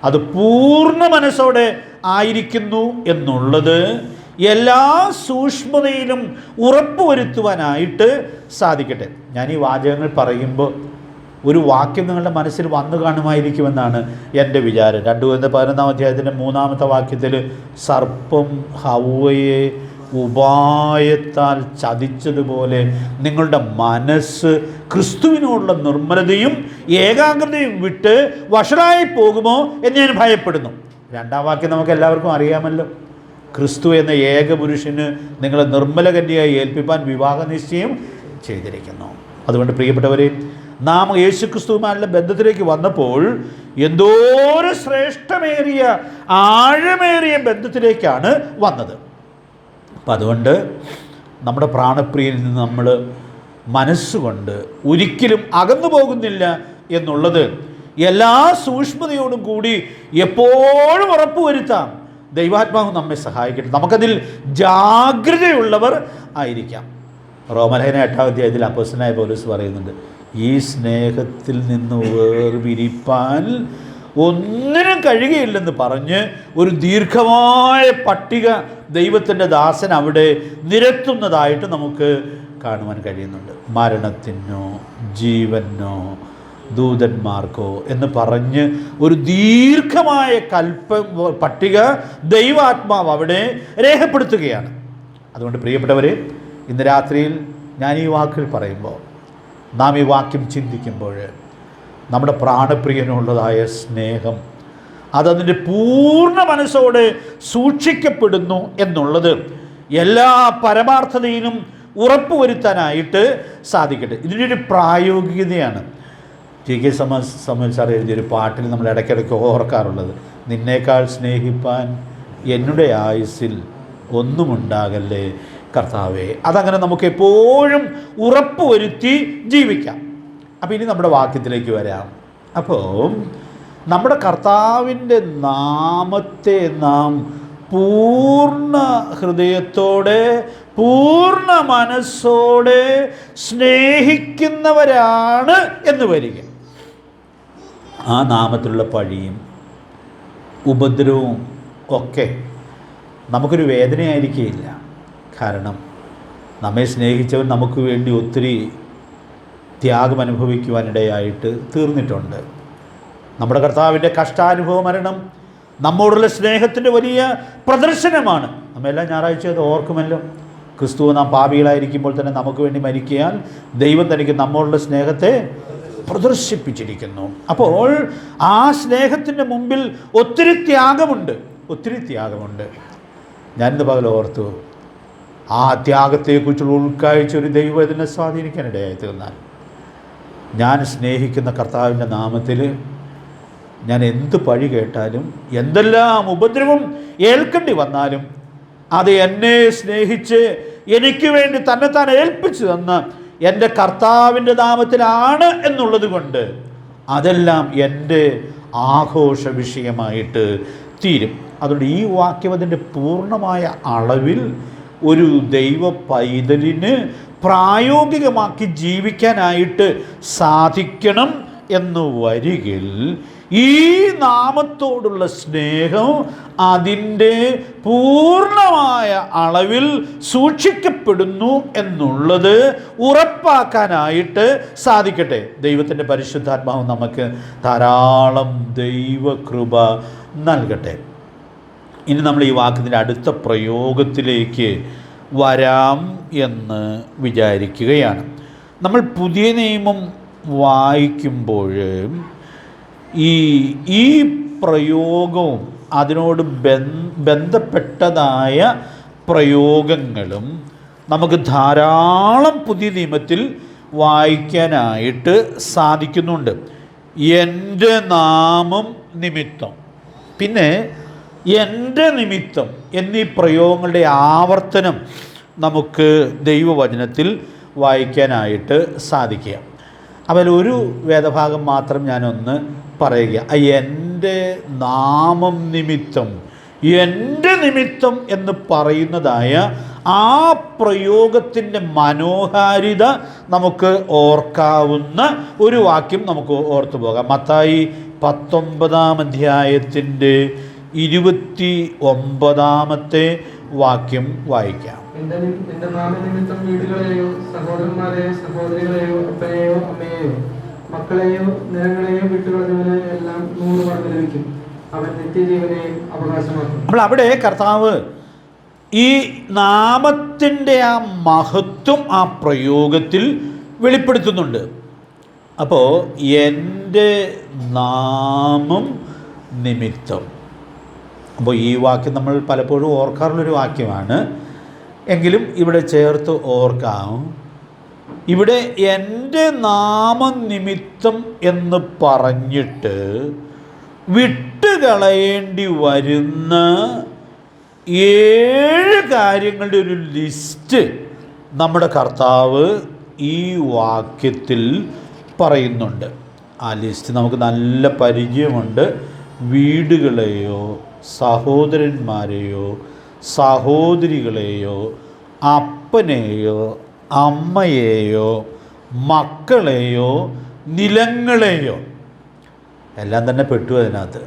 അത് പൂർണ്ണ മനസ്സോടെ ആയിരിക്കുന്നു എന്നുള്ളത് എല്ലാ സൂക്ഷ്മതയിലും ഉറപ്പുവരുത്തുവാനായിട്ട് സാധിക്കട്ടെ. ഞാൻ ഈ വാചകങ്ങൾ പറയുമ്പോൾ ഒരു വാക്യം നിങ്ങളുടെ മനസ്സിൽ വന്നു കാണുമായിരിക്കുമെന്നാണ് എൻ്റെ വിചാരം. 2 Corinthians 11 3 വാക്യത്തിൽ സർപ്പം ഹവ്വയെ ഉപായത്താൽ ചതിച്ചതുപോലെ നിങ്ങളുടെ മനസ്സ് ക്രിസ്തുവിനോടുള്ള നിർമ്മലതയും ഏകാഗ്രതയും വിട്ട് വഷളായി പോകുമോ എന്ന് ഞാൻ ഭയപ്പെടുന്നു. 2ാം വാക്യം നമുക്ക് എല്ലാവർക്കും അറിയാമല്ലോ. ക്രിസ്തു എന്ന ഏക പുരുഷന് നിങ്ങളെ നിർമ്മല കന്യയായി ഏൽപ്പിപ്പാൻ വിവാഹ നിശ്ചയം ചെയ്തിരിക്കുന്നു. അതുകൊണ്ട് പ്രിയപ്പെട്ടവരെ, നാം യേശുക്രിസ്തുവുമായുള്ള ബന്ധത്തിലേക്ക് വന്നപ്പോൾ എന്തോരം ശ്രേഷ്ഠമേറിയ ആഴമേറിയ ബന്ധത്തിലേക്കാണ് വന്നത്. അപ്പം അതുകൊണ്ട് നമ്മുടെ പ്രാണപ്രിയനിൽ നിന്ന് നമ്മൾ മനസ്സുകൊണ്ട് ഒരിക്കലും അകന്നു പോകുന്നില്ല എന്നുള്ളത് എല്ലാ സൂക്ഷ്മതയോടും കൂടി എപ്പോഴും ഉറപ്പുവരുത്താം. ദൈവാത്മാവ് നമ്മെ സഹായിക്കട്ടെ. നമുക്കതിൽ ജാഗ്രതയുള്ളവർ ആയിരിക്കാം. റോമലേഖനം 8ാം അധ്യായത്തിൽ അപ്പോസ്തലനായ പൗലോസ് പറയുന്നുണ്ട്, ഈ സ്നേഹത്തിൽ നിന്ന് വേർപിരിപ്പാൻ ഒന്നിനും കഴിയുകയില്ലെന്ന് പറഞ്ഞ് ഒരു ദീർഘമായ പട്ടിക ദൈവത്തിൻ്റെ ദാസൻ അവിടെ നിരത്തുന്നതായിട്ട് നമുക്ക് കാണുവാൻ കഴിയുന്നുണ്ട്. മരണത്തിനോ ജീവനോ ദൂതന്മാർക്കോ എന്ന് പറഞ്ഞ് ഒരു ദീർഘമായ പട്ടിക ദൈവാത്മാവ് അവിടെ രേഖപ്പെടുത്തുകയാണ്. അതുകൊണ്ട് പ്രിയപ്പെട്ടവരെ, ഇന്ന് രാത്രിയിൽ ഞാൻ ഈ വാക്കുകൾ പറയുമ്പോൾ, നാം ഈ വാക്യം ചിന്തിക്കുമ്പോൾ, നമ്മുടെ പ്രാണപ്രിയനുള്ളതായ സ്നേഹം അതതിൻ്റെ പൂർണ്ണ മനസ്സോടെ സൂക്ഷിക്കപ്പെടുന്നു എന്നുള്ളത് എല്ലാ പരമാർത്ഥതയിലും ഉറപ്പുവരുത്താനായിട്ട് സാധിക്കട്ടെ. ഇതിനൊരു പ്രായോഗികതയാണ്. T.K. സാമുവൽ എഴുതിയൊരു പാട്ടിൽ നമ്മൾ ഇടയ്ക്കിടയ്ക്ക് ഓർക്കാറുള്ളത്, നിന്നേക്കാൾ സ്നേഹിപ്പാൻ എന്നുടെ ആയുസ്സിൽ ഒന്നുമുണ്ടാകല്ലേ കർത്താവേ. അതങ്ങനെ നമുക്ക് എപ്പോഴും ഉറപ്പുവരുത്തി ജീവിക്കാം. അപ്പോൾ ഇനി നമ്മുടെ വാക്യത്തിലേക്ക് വരാം. അപ്പോൾ നമ്മുടെ കർത്താവിൻ്റെ നാമത്തെ നാം പൂർണ്ണ ഹൃദയത്തോടെ പൂർണ്ണ മനസ്സോടെ സ്നേഹിക്കുന്നവരാണ് എന്ന് വരിക. ആ നാമത്തിലുള്ള പഴിയും ഉപദ്രവവും ഒക്കെ നമുക്കൊരു വേദനയായിരിക്കില്ല. കാരണം നമ്മെ സ്നേഹിച്ചവൻ നമുക്ക് വേണ്ടി ഒത്തിരി ത്യാഗം അനുഭവിക്കുവാനിടയായിട്ട് തീർന്നിട്ടുണ്ട്. നമ്മുടെ കർത്താവിൻ്റെ കഷ്ടാനുഭവ മരണം നമ്മോടുള്ള സ്നേഹത്തിൻ്റെ വലിയ പ്രദർശനമാണ്. നമ്മെല്ലാം ഞായറാഴ്ച അത് ഓർക്കുമല്ലോ. ക്രിസ്തു നാം പാപികളായിരിക്കുമ്പോൾ തന്നെ നമുക്ക് വേണ്ടി മരിക്കാൻ ദൈവം തനിക്ക് നമ്മോടുള്ള സ്നേഹത്തെ പ്രദർശിപ്പിച്ചിരിക്കുന്നു. അപ്പോൾ ആ സ്നേഹത്തിൻ്റെ മുമ്പിൽ ഒത്തിരി ത്യാഗമുണ്ട്. ഞാനിന്ന് പകൽ ഓർത്തു, ആ ത്യാഗത്തെക്കുറിച്ചുള്ള ഉൾക്കാഴ്ച ഒരു ദൈവം ഇതിനെ സ്വാധീനിക്കാനിടയായി തീർന്നാൽ, ഞാൻ സ്നേഹിക്കുന്ന കർത്താവിൻ്റെ നാമത്തിൽ ഞാൻ എന്ത് പഴി കേട്ടാലും എന്തെല്ലാം ഉപദ്രവം ഏൽക്കേണ്ടി വന്നാലും അത് എന്നെ സ്നേഹിച്ച് എനിക്ക് വേണ്ടി തന്നെത്താൻ ഏൽപ്പിച്ചു തന്ന എൻ്റെ കർത്താവിൻ്റെ നാമത്തിലാണ് എന്നുള്ളത് കൊണ്ട് അതെല്ലാം എൻ്റെ ആഘോഷ വിഷയമായിട്ട് തീരും. അതുകൊണ്ട് ഈ വാക്യം അതിൻ്റെ പൂർണ്ണമായ അളവിൽ ഒരു ദൈവ പൈതലിന് പ്രായോഗികമാക്കി ജീവിക്കാനായിട്ട് സാധിക്കണം എന്ന് വരികിൽ ഈ നാമത്തോടുള്ള സ്നേഹം അതിൻ്റെ പൂർണ്ണമായ അളവിൽ സൂക്ഷിക്കപ്പെടുന്നു എന്നുള്ളത് ഉറപ്പാക്കാനായിട്ട് സാധിക്കട്ടെ. ദൈവത്തിൻ്റെ പരിശുദ്ധാത്മാവ് നമുക്ക് ധാരാളം ദൈവകൃപ നൽകട്ടെ. ഇനി നമ്മൾ ഈ വാക്കിൻ്റെ അടുത്ത പ്രയോഗത്തിലേക്ക് വരാം എന്ന് വിചാരിക്കുകയാണ്. നമ്മൾ പുതിയ നിയമം വായിക്കുമ്പോൾ ഈ പ്രയോഗവും അതിനോട് ബന്ധപ്പെട്ടതായ പ്രയോഗങ്ങളും നമുക്ക് ധാരാളം പുതിയ നിയമത്തിൽ വായിക്കാനായിട്ട് സാധിക്കുന്നുണ്ട്. എൻ്റെ നാമം നിമിത്തം, പിന്നെ എൻ്റെ നിമിത്തം എന്നീ പ്രയോഗങ്ങളുടെ ആവർത്തനം നമുക്ക് ദൈവവചനത്തിൽ വായിക്കാനായിട്ട് സാധിക്കുക. അപ്പോൾ ഒരു വേദഭാഗം മാത്രം ഞാനൊന്ന് പറയുക. എൻ്റെ നാമം നിമിത്തം, എൻ്റെ നിമിത്തം എന്ന് പറയുന്നതായ ആ പ്രയോഗത്തിൻ്റെ മനോഹാരിത നമുക്ക് ഓർക്കാവുന്ന ഒരു വാക്യം നമുക്ക് ഓർത്തു പോകാം. മത്തായി 19-ാം അധ്യായത്തിൻ്റെ 29-ാമത്തെ വാക്യം വായിക്കാം. എന്റെ നാമനിമിത്തം വീടുകളെയോ സഹോദരന്മാരെയോ സഹോദരികളെയോ അപ്പനെയോ അമ്മയെയോ മക്കളെയോ നിലങ്ങളെയോ വിട്ടുകളഞ്ഞവനെ എല്ലാം 100 മടങ്ങ് ലഭിക്കും. അവൻ നിത്യജീവനെയും അവകാശമാക്കും. നമ്മൾ അവിടെ കർത്താവ് ഈ നാമത്തിൻ്റെ ആ മഹത്വം ആ പ്രയോഗത്തിൽ വെളിപ്പെടുത്തുന്നുണ്ട്. അപ്പോൾ എൻ്റെ നാമം നിമിത്തം, അപ്പോൾ ഈ വാക്യം നമ്മൾ പലപ്പോഴും ഓർക്കാറുള്ളൊരു വാക്യമാണ്. എങ്കിലും ഇവിടെ ചേർത്ത് ഓർക്കാം. ഇവിടെ എൻ്റെ നാമനിമിത്തം എന്ന് പറഞ്ഞിട്ട് വിട്ടുകളയേണ്ടി വരുന്ന 7 കാര്യങ്ങളുടെ ഒരു ലിസ്റ്റ് നമ്മുടെ കർത്താവ് ഈ വാക്യത്തിൽ പറയുന്നുണ്ട്. ആ ലിസ്റ്റ് നമുക്ക് നല്ല പരിചയമുണ്ട്. വീടുകളെയോ സഹോദരന്മാരെയോ സഹോദരികളെയോ അപ്പനെയോ അമ്മയെയോ മക്കളെയോ നിലങ്ങളെയോ എല്ലാം തന്നെ പെട്ടു അതിനകത്ത്.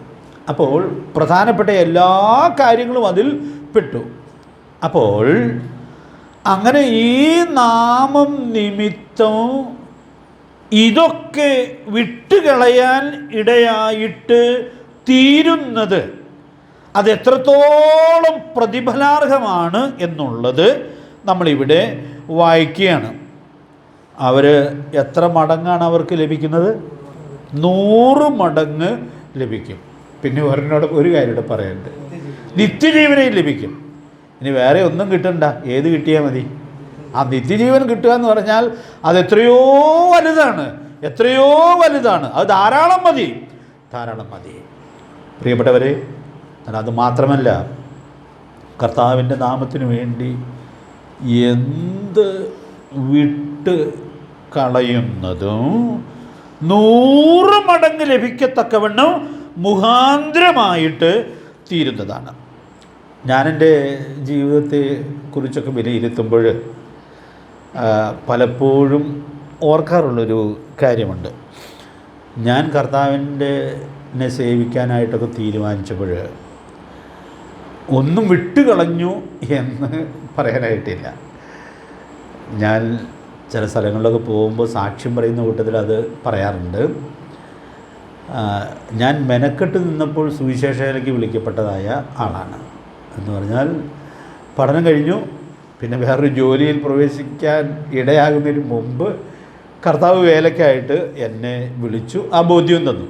അപ്പോൾ പ്രധാനപ്പെട്ട എല്ലാ കാര്യങ്ങളും അതിൽ പെട്ടു. അപ്പോൾ അങ്ങനെ ഈ നാമം നിമിത്തം ഇതൊക്കെ വിട്ടുകളയാൻ ഇടയായിട്ട് തീരുന്നത് അത് എത്രത്തോളം പ്രതിഫലാർഹമാണ് എന്നുള്ളത് നമ്മളിവിടെ വായിക്കുകയാണ്. അവർ എത്ര മടങ്ങാണ് അവർക്ക് ലഭിക്കുന്നത്? 100 മടങ്ങ് ലഭിക്കും. പിന്നെ ഒരെണ്ണോട് ഒരു കാര്യം പറയണ്ട്, നിത്യജീവനെയും ലഭിക്കും. ഇനി വേറെ ഒന്നും കിട്ടണ്ട, ഏത് കിട്ടിയാൽ മതി. ആ നിത്യജീവൻ കിട്ടുക എന്ന് പറഞ്ഞാൽ അത് എത്രയോ വലുതാണ്, എത്രയോ വലുതാണ്. അത് ധാരാളം മതി, ധാരാളം മതി. പ്രിയപ്പെട്ടവരെ, അത് മാത്രമല്ല, കർത്താവിൻ്റെ നാമത്തിന് വേണ്ടി എന്ത് വിട്ട് കളയുന്നതും 100 മടങ്ങ് ലഭിക്കത്തക്കവണ്ണം മുഖാന്തരമായിട്ട് തീരുന്നതാണ്. ഞാനെൻ്റെ ജീവിതത്തെ കുറിച്ചൊക്കെ വിലയിരുത്തുമ്പോൾ പലപ്പോഴും ഓർക്കാറുള്ളൊരു കാര്യമുണ്ട്. ഞാൻ കർത്താവിൻ്റെ സേവിക്കാനായിട്ടൊക്കെ തീരുമാനിച്ചപ്പോൾ ഒന്നും വിട്ടുകളഞ്ഞു എന്ന് പറയാനായിട്ടില്ല. ഞാൻ ചില സ്ഥലങ്ങളിലൊക്കെ പോകുമ്പോൾ സാക്ഷ്യം പറയുന്ന കൂട്ടത്തിൽ അത് പറയാറുണ്ട്. ഞാൻ മെനക്കെട്ട് നിന്നപ്പോൾ സുവിശേഷയിലേക്ക് വിളിക്കപ്പെട്ടതായ ആളാണ്. എന്ന് പറഞ്ഞാൽ പഠനം കഴിഞ്ഞു, പിന്നെ വേറൊരു ജോലിയിൽ പ്രവേശിക്കാൻ ഇടയാകുന്നതിന് മുമ്പ് കർത്താവ് വേലയ്ക്കായിട്ട് എന്നെ വിളിച്ചു, ആ ബോധ്യം തന്നു.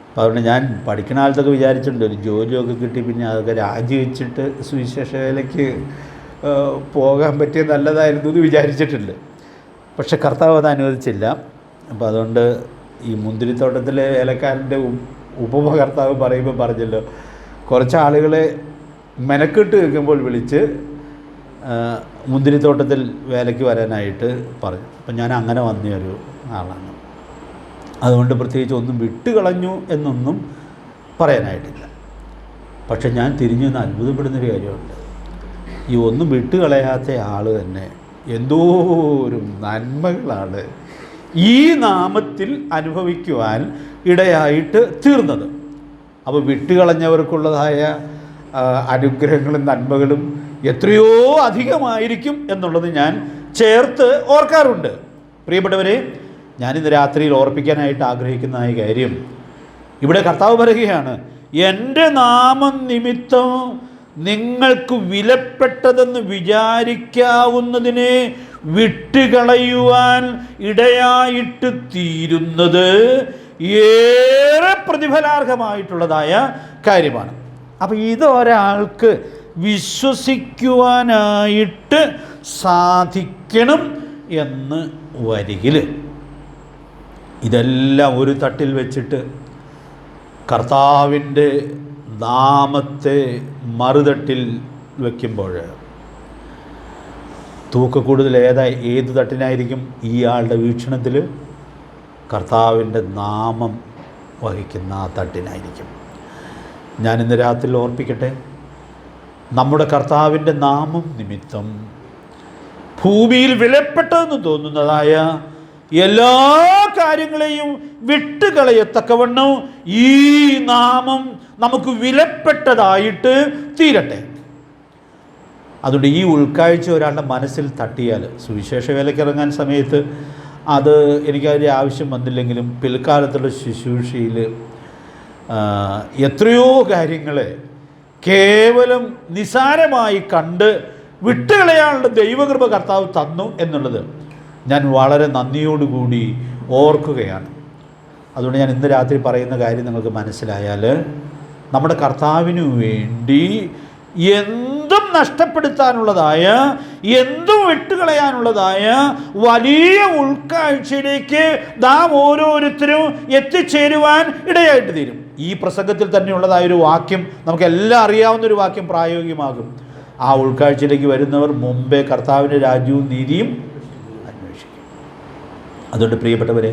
അപ്പോൾ അതുകൊണ്ട് ഞാൻ പഠിക്കുന്ന കാലത്തൊക്കെ വിചാരിച്ചിട്ടുണ്ട് ഒരു ജോലിയൊക്കെ കിട്ടി പിന്നെ അതൊക്കെ രാജിവെച്ചിട്ട് സുവിശേഷ വേലയ്ക്ക് പോകാൻ പറ്റിയ നല്ലതായിരുന്നു എന്ന് വിചാരിച്ചിട്ടുണ്ട്. പക്ഷെ കർത്താവ് അത് അനുവദിച്ചില്ല. അപ്പോൾ അതുകൊണ്ട് ഈ മുന്തിരിത്തോട്ടത്തിലെ വേലക്കാരൻ്റെ ഉപഭോക്താവ് പറയുമ്പോൾ പറഞ്ഞല്ലോ, കുറച്ച് ആളുകളെ മെനക്കെട്ട് നിൽക്കുമ്പോൾ വിളിച്ച് മുന്തിരിത്തോട്ടത്തിൽ വേലയ്ക്ക് വരാനായിട്ട് പറഞ്ഞു. അപ്പം ഞാൻ അങ്ങനെ വന്നൊരു ആളാണ്. അതുകൊണ്ട് പ്രത്യേകിച്ച് ഒന്നും വിട്ടുകളഞ്ഞു എന്നൊന്നും പറയാനായിട്ടില്ല. പക്ഷെ ഞാൻ തിരിഞ്ഞു നിന്ന് അത്ഭുതപ്പെടുന്നൊരു കാര്യമുണ്ട്. ഈ ഒന്നും വിട്ടുകളയാത്ത ആൾ തന്നെ എന്തോരം നന്മകളാണ് ഈ നാമത്തിൽ അനുഭവിക്കുവാൻ ഇടയായിട്ട് തീർന്നത്. അപ്പോൾ വിട്ടുകളഞ്ഞവർക്കുള്ളതായ അനുഗ്രഹങ്ങളും നന്മകളും എത്രയോ അധികമായിരിക്കും എന്നുള്ളത് ഞാൻ ചേർത്ത് ഓർക്കാറുണ്ട്. പ്രിയപ്പെട്ടവരെ, ഞാനിന്ന് രാത്രിയിൽ ഓർപ്പിക്കാനായിട്ട് ആഗ്രഹിക്കുന്ന ഈ കാര്യം, ഇവിടെ കർത്താവ് പറയുകയാണ്, എൻ്റെ നാമം നിമിത്തം നിങ്ങൾക്ക് വിലപ്പെട്ടതെന്ന് വിചാരിക്കാവുന്നതിനെ വിട്ടുകളയുവാൻ ഇടയായിട്ട് തീരുന്നത് ഏറെ പ്രതിഫലാർഹമായിട്ടുള്ളതായ കാര്യമാണ്. അപ്പോൾ ഇതൊരാൾക്ക് വിശ്വസിക്കുവാനായിട്ട് സാധിക്കണം എന്ന് വരികിൽ ഇതെല്ലാം ഒരു തട്ടിൽ വെച്ചിട്ട് കർത്താവിൻ്റെ നാമത്തെ മറുതട്ടിൽ വയ്ക്കുമ്പോൾ തൂക്കക്കൂടുതൽ ഏത് തട്ടിനായിരിക്കും? ഇയാളുടെ വീക്ഷണത്തിൽ കർത്താവിൻ്റെ നാമം വഹിക്കുന്ന ആ തട്ടിനായിരിക്കും. ഞാനിന്ന് രാത്രി ഓർപ്പിക്കട്ടെ, നമ്മുടെ കർത്താവിൻ്റെ നാമം നിമിത്തം ഭൂമിയിൽ വിലപ്പെട്ടതെന്ന് തോന്നുന്നതായ എല്ലാ കാര്യങ്ങളെയും വിട്ടുകളയത്തക്കവണ്ണം ഈ നാമം നമുക്ക് വിലപ്പെട്ടതായിട്ട് തീരട്ടെ. അതുകൊണ്ട് ഈ ഉൾക്കാഴ്ച ഒരാളുടെ മനസ്സിൽ തട്ടിയാൽ, സുവിശേഷ വേലയ്ക്കിറങ്ങാൻ സമയത്ത് അത് എനിക്കതിൻ്റെ ആവശ്യം വന്നില്ലെങ്കിലും പിൽക്കാലത്തുള്ള ശുശ്രൂഷയിൽ എത്രയോ കാര്യങ്ങളെ കേവലം നിസാരമായി കണ്ട് വിട്ടുകളയാനുള്ള ദൈവകൃപ കർത്താവ് തന്നു എന്നുള്ളത് ഞാൻ വളരെ നന്ദിയോടുകൂടി ഓർക്കുകയാണ്. അതുകൊണ്ട് ഞാൻ ഇന്ന് രാത്രി പറയുന്ന കാര്യം നിങ്ങൾക്ക് മനസ്സിലായാൽ, നമ്മുടെ കർത്താവിനു വേണ്ടി എന്തും നഷ്ടപ്പെടുത്താനുള്ളതായ, എന്തും വിട്ടുകളയാനുള്ളതായ വലിയ ഉൾക്കാഴ്ചയിലേക്ക് നാം ഓരോരുത്തരും എത്തിച്ചേരുവാൻ ഇടയായിട്ട് തീരും. ഈ പ്രസംഗത്തിൽ തന്നെയുള്ളതായൊരു വാക്യം, നമുക്കെല്ലാം അറിയാവുന്നൊരു വാക്യം പ്രായോഗികമാകും. ആ ഉൾക്കാഴ്ചയിലേക്ക് വരുന്നവർ മുമ്പേ കർത്താവിൻ്റെ രാജ്യവും നീതിയും അന്വേഷിക്കും. അതുകൊണ്ട് പ്രിയപ്പെട്ടവരെ,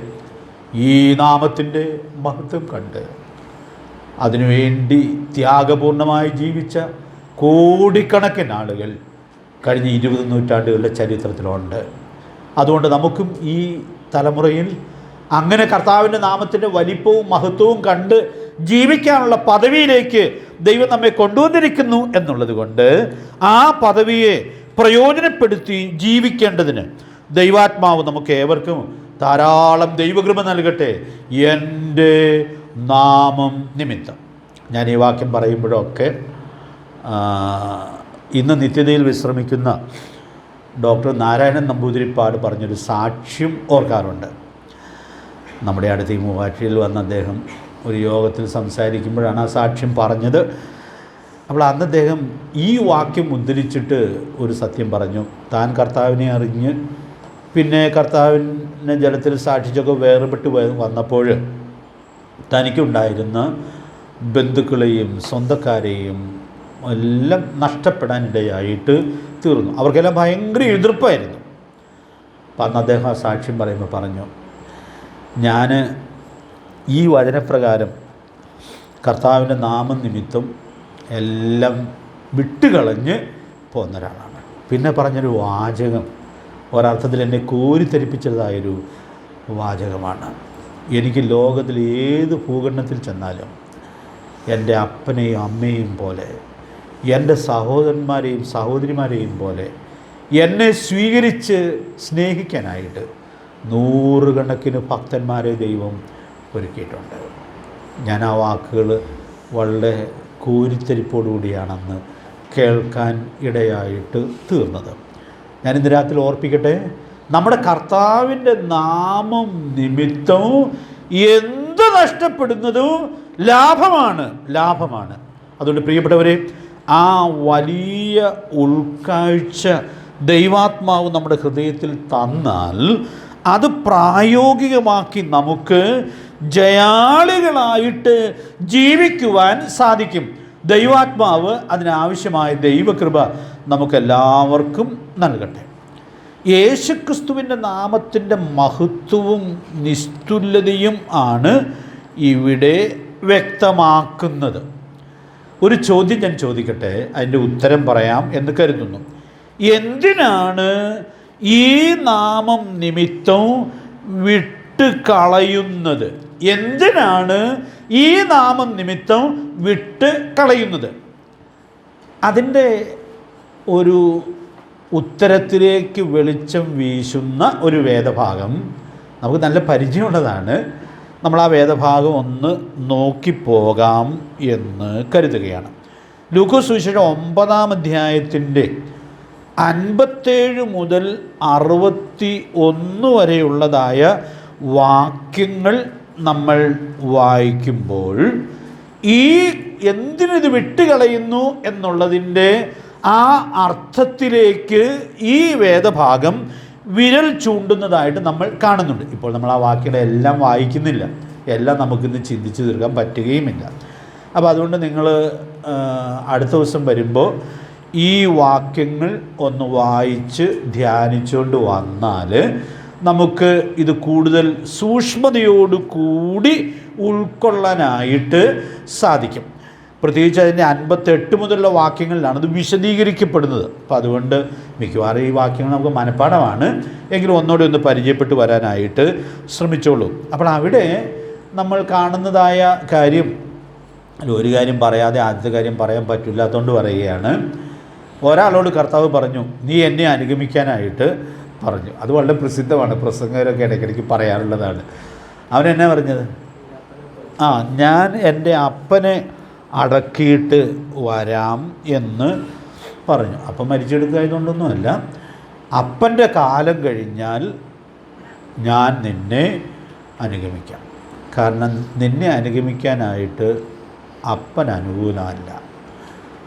ഈ നാമത്തിൻ്റെ മഹത്വം കണ്ട് അതിനുവേണ്ടി ത്യാഗപൂർണമായി ജീവിച്ച കോടിക്കണക്കിന് ആളുകൾ കഴിഞ്ഞ 20 നൂറ്റാണ്ടുകളുടെ ചരിത്രത്തിലുണ്ട്. അതുകൊണ്ട് നമുക്കും ഈ തലമുറയിൽ അങ്ങനെ കർത്താവിൻ്റെ നാമത്തിൻ്റെ വലിപ്പവും മഹത്വവും കണ്ട് ജീവിക്കാനുള്ള പദവിയിലേക്ക് ദൈവം നമ്മെ കൊണ്ടുവന്നിരിക്കുന്നു എന്നുള്ളത് കൊണ്ട് ആ പദവിയെ പ്രയോജനപ്പെടുത്തി ജീവിക്കേണ്ടതിന് ദൈവാത്മാവ് നമുക്ക് ഏവർക്കും ധാരാളം ദൈവകൃപ നൽകട്ടെ. എൻ്റെ നാമം നിമിത്തം. ഞാൻ ഈ വാക്യം പറയുമ്പോഴൊക്കെ ഇന്ന് നിത്യതയിൽ വിശ്രമിക്കുന്ന ഡോക്ടർ നാരായണൻ നമ്പൂതിരിപ്പാട് പറഞ്ഞൊരു സാക്ഷ്യം ഓർക്കാറുണ്ട്. നമ്മുടെ അടുത്ത് ഈ മൂവാറ്റുപുഴയിൽ വന്ന അദ്ദേഹം ഒരു യോഗത്തിൽ സംസാരിക്കുമ്പോഴാണ് ആ സാക്ഷ്യം പറഞ്ഞത്. അപ്പോൾ അന്ന് അദ്ദേഹം ഈ വാക്യം ഉദ്ധരിച്ചിട്ട് ഒരു സത്യം പറഞ്ഞു. താൻ കർത്താവിനെ അറിഞ്ഞ് പിന്നെ കർത്താവിനെ ജലത്തിൽ സാക്ഷിച്ചൊക്കെ വേർപെട്ട് വന്നപ്പോൾ തനിക്കുണ്ടായിരുന്ന ബന്ധുക്കളെയും സ്വന്തക്കാരെയും എല്ലാം നഷ്ടപ്പെടാനിടയായിട്ട് തീർന്നു. അവർക്കെല്ലാം ഭയങ്കര എതിർപ്പായിരുന്നു. അപ്പം അന്ന് അദ്ദേഹം ആ സാക്ഷ്യം പറയുമ്പോൾ പറഞ്ഞു, ഞാൻ ഈ വചനപ്രകാരം കർത്താവിൻ്റെ നാമം നിമിത്തം എല്ലാം വിട്ടുകളഞ്ഞ് പോകുന്ന ഒരാളാണ്. പിന്നെ പറഞ്ഞൊരു വാചകം ഒരർത്ഥത്തിൽ എന്നെ കോരിത്തരിപ്പിച്ചതായൊരു വാചകമാണ്. എനിക്ക് ലോകത്തിൽ ഏത് ഭൂഖണ്ഡത്തിൽ ചെന്നാലും എൻ്റെ അപ്പനെയും അമ്മയും പോലെ, എൻ്റെ സഹോദരന്മാരെയും സഹോദരിമാരെയും പോലെ എന്നെ സ്വീകരിച്ച് സ്നേഹിക്കാനായിട്ട് 100 കണക്കിന് ഭക്തന്മാരെ ദൈവം ഒരുക്കിയിട്ടുണ്ട്. ഞാൻ ആ വാക്കുകൾ വളരെ കോരിത്തരിപ്പോടുകൂടിയാണെന്ന് കേൾക്കാൻ ഇടയായിട്ട് തീർന്നത്. ഞാനിന്ന് രാത്രി ഓർപ്പിക്കട്ടെ, നമ്മുടെ കർത്താവിൻ്റെ നാമം നിമിത്തം എന്ത് നഷ്ടപ്പെടുന്നതും ലാഭമാണ്. അതുകൊണ്ട് പ്രിയപ്പെട്ടവരെ, ആ വലിയ ഉൾക്കാഴ്ച ദൈവാത്മാവ് നമ്മുടെ ഹൃദയത്തിൽ തന്നാൽ അത് പ്രായോഗികമാക്കി നമുക്ക് ജയാളികളായിട്ട് ജീവിക്കുവാൻ സാധിക്കും. ദൈവാത്മാവ് അതിനാവശ്യമായ ദൈവകൃപ നമുക്കെല്ലാവർക്കും നൽകട്ടെ. യേശുക്രിസ്തുവിൻ്റെ നാമത്തിൻ്റെ മഹത്വവും നിസ്തുല്യതയും ആണ് ഇവിടെ വ്യക്തമാക്കുന്നത്. ഒരു ചോദ്യം ഞാൻ ചോദിക്കട്ടെ, അതിൻ്റെ ഉത്തരം പറയാം എന്ന് കരുതുന്നു. എന്തിനാണ് ഈ നാമം നിമിത്തം വിട്ടുകളയുന്നത്? എന്തിനാണ് ഈ നാമം നിമിത്തം വിട്ട് കളയുന്നത്? അതിൻ്റെ ഒരു ഉത്തരത്തിലേക്ക് വെളിച്ചം വീശുന്ന ഒരു വേദഭാഗം നമുക്ക് നല്ല പരിചയമുള്ളതാണ്. നമ്മൾ ആ വേദഭാഗം ഒന്ന് നോക്കിപ്പോകാം എന്ന് കരുതുകയാണ്. ലൂക്കോസ് സുവിശേഷം 9-ാം അധ്യായത്തിൻ്റെ 57 മുതൽ 61 വരെയുള്ളതായ വാക്യങ്ങൾ നമ്മൾ വായിക്കുമ്പോൾ ഈ എന്തിനിത് വിട്ടുകളയുന്നു എന്നുള്ളതിൻ്റെ ആ അർത്ഥത്തിലേക്ക് ഈ വേദഭാഗം വിരൽ ചൂണ്ടുന്നതായിട്ട് നമ്മൾ കാണുന്നുണ്ട്. ഇപ്പോൾ നമ്മൾ ആ വാക്യങ്ങളെല്ലാം വായിക്കുന്നില്ല, എല്ലാം നമുക്കിന്ന് ചിന്തിച്ച് തീർക്കാൻ പറ്റുകയുമില്ല. അപ്പോൾ അതുകൊണ്ട് നിങ്ങൾ അടുത്ത ദിവസം വരുമ്പോൾ ഈ വാക്യങ്ങൾ ഒന്ന് വായിച്ച് ധ്യാനിച്ചുകൊണ്ട് വന്നാൽ നമുക്ക് ഇത് കൂടുതൽ സൂക്ഷ്മതയോടുകൂടി ഉൾക്കൊള്ളാനായിട്ട് സാധിക്കും. പ്രത്യേകിച്ച് അതിൻ്റെ 58 മുതലുള്ള വാക്യങ്ങളിലാണ് ഇത് വിശദീകരിക്കപ്പെടുന്നത്. അപ്പോൾ അതുകൊണ്ട് മിക്കവാറും ഈ വാക്യങ്ങൾ നമുക്ക് മനഃപ്പാഠമാണ്, എങ്കിലും ഒന്നുകൂടി ഒന്ന് പരിചയപ്പെട്ട് വരാനായിട്ട് ശ്രമിച്ചോളൂ. അപ്പോൾ അവിടെ നമ്മൾ കാണുന്നതായ കാര്യം, ഒരു കാര്യം പറയാതെ ആദ്യത്തെ കാര്യം പറയാൻ പറ്റില്ലാത്തതുകൊണ്ട് പറയുകയാണ്. ഒരാളോട് കർത്താവ് പറഞ്ഞു, നീ എന്നെ അനുഗമിക്കാനായിട്ട് പറഞ്ഞു. അത് വളരെ പ്രസിദ്ധമാണ്, പ്രസംഗകരൊക്കെ ഇടയ്ക്കിടയ്ക്ക് പറയാറുള്ളതാണ്. അവനെന്നാ പറഞ്ഞത്? ഞാൻ എൻ്റെ അപ്പനെ അടക്കിയിട്ട് വരാം എന്ന് പറഞ്ഞു. അപ്പം മരിച്ചെടുക്കായതുകൊണ്ടൊന്നുമല്ല, അപ്പൻ്റെ കാലം കഴിഞ്ഞാൽ ഞാൻ നിന്നെ അനുഗമിക്കാം. കാരണം നിന്നെ അനുഗമിക്കാനായിട്ട് അപ്പൻ അനുകൂലമല്ല.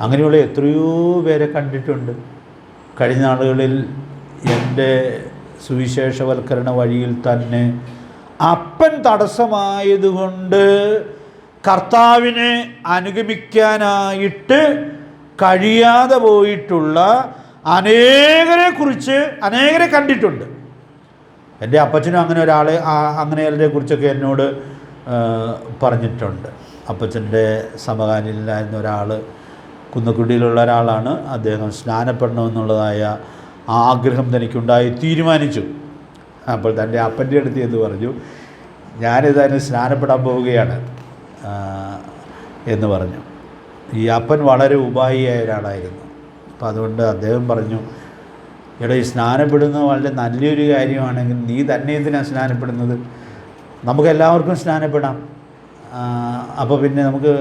അങ്ങനെയുള്ള എത്രയോ പേരെ കണ്ടിട്ടുണ്ട്. കഴിഞ്ഞ നാളുകളിൽ എൻ്റെ സുവിശേഷവൽക്കരണ വഴിയിൽ തന്നെ അപ്പൻ തടസ്സമായതുകൊണ്ട് കർത്താവിനെ അനുഗമിക്കാനായിട്ട് കഴിയാതെ പോയിട്ടുള്ള അനേകരെ കണ്ടിട്ടുണ്ട്. എൻ്റെ അപ്പച്ചനും അങ്ങനെയൊരാളെ കുറിച്ചൊക്കെ എന്നോട് പറഞ്ഞിട്ടുണ്ട്. അപ്പച്ചൻ്റെ സമകാലീനായിരുന്ന ഒരാൾ, കുന്നക്കുടിയിലുള്ള ഒരാളാണ്. അദ്ദേഹം സ്നാനപ്പെടണമെന്നുള്ളതായ ആഗ്രഹം തനിക്കുണ്ടായി തീരുമാനിച്ചു. അപ്പോൾ തൻ്റെ അപ്പൻ്റെ അടുത്ത് എന്ന് പറഞ്ഞു, ഞാനിതായാലും സ്നാനപ്പെടാൻ പോവുകയാണ് എന്ന് പറഞ്ഞു. ഈ അപ്പൻ വളരെ ഉപായിയായ ഒരാളായിരുന്നു. അപ്പം അതുകൊണ്ട് അദ്ദേഹം പറഞ്ഞു, എടാ, ഈ സ്നാനപ്പെടുന്നത് വളരെ നല്ലൊരു കാര്യമാണെങ്കിൽ നീ തന്നെ എന്തിനാണ് സ്നാനപ്പെടുന്നത്? നമുക്കെല്ലാവർക്കും സ്നാനപ്പെടാം. അപ്പോൾ പിന്നെ നമുക്ക്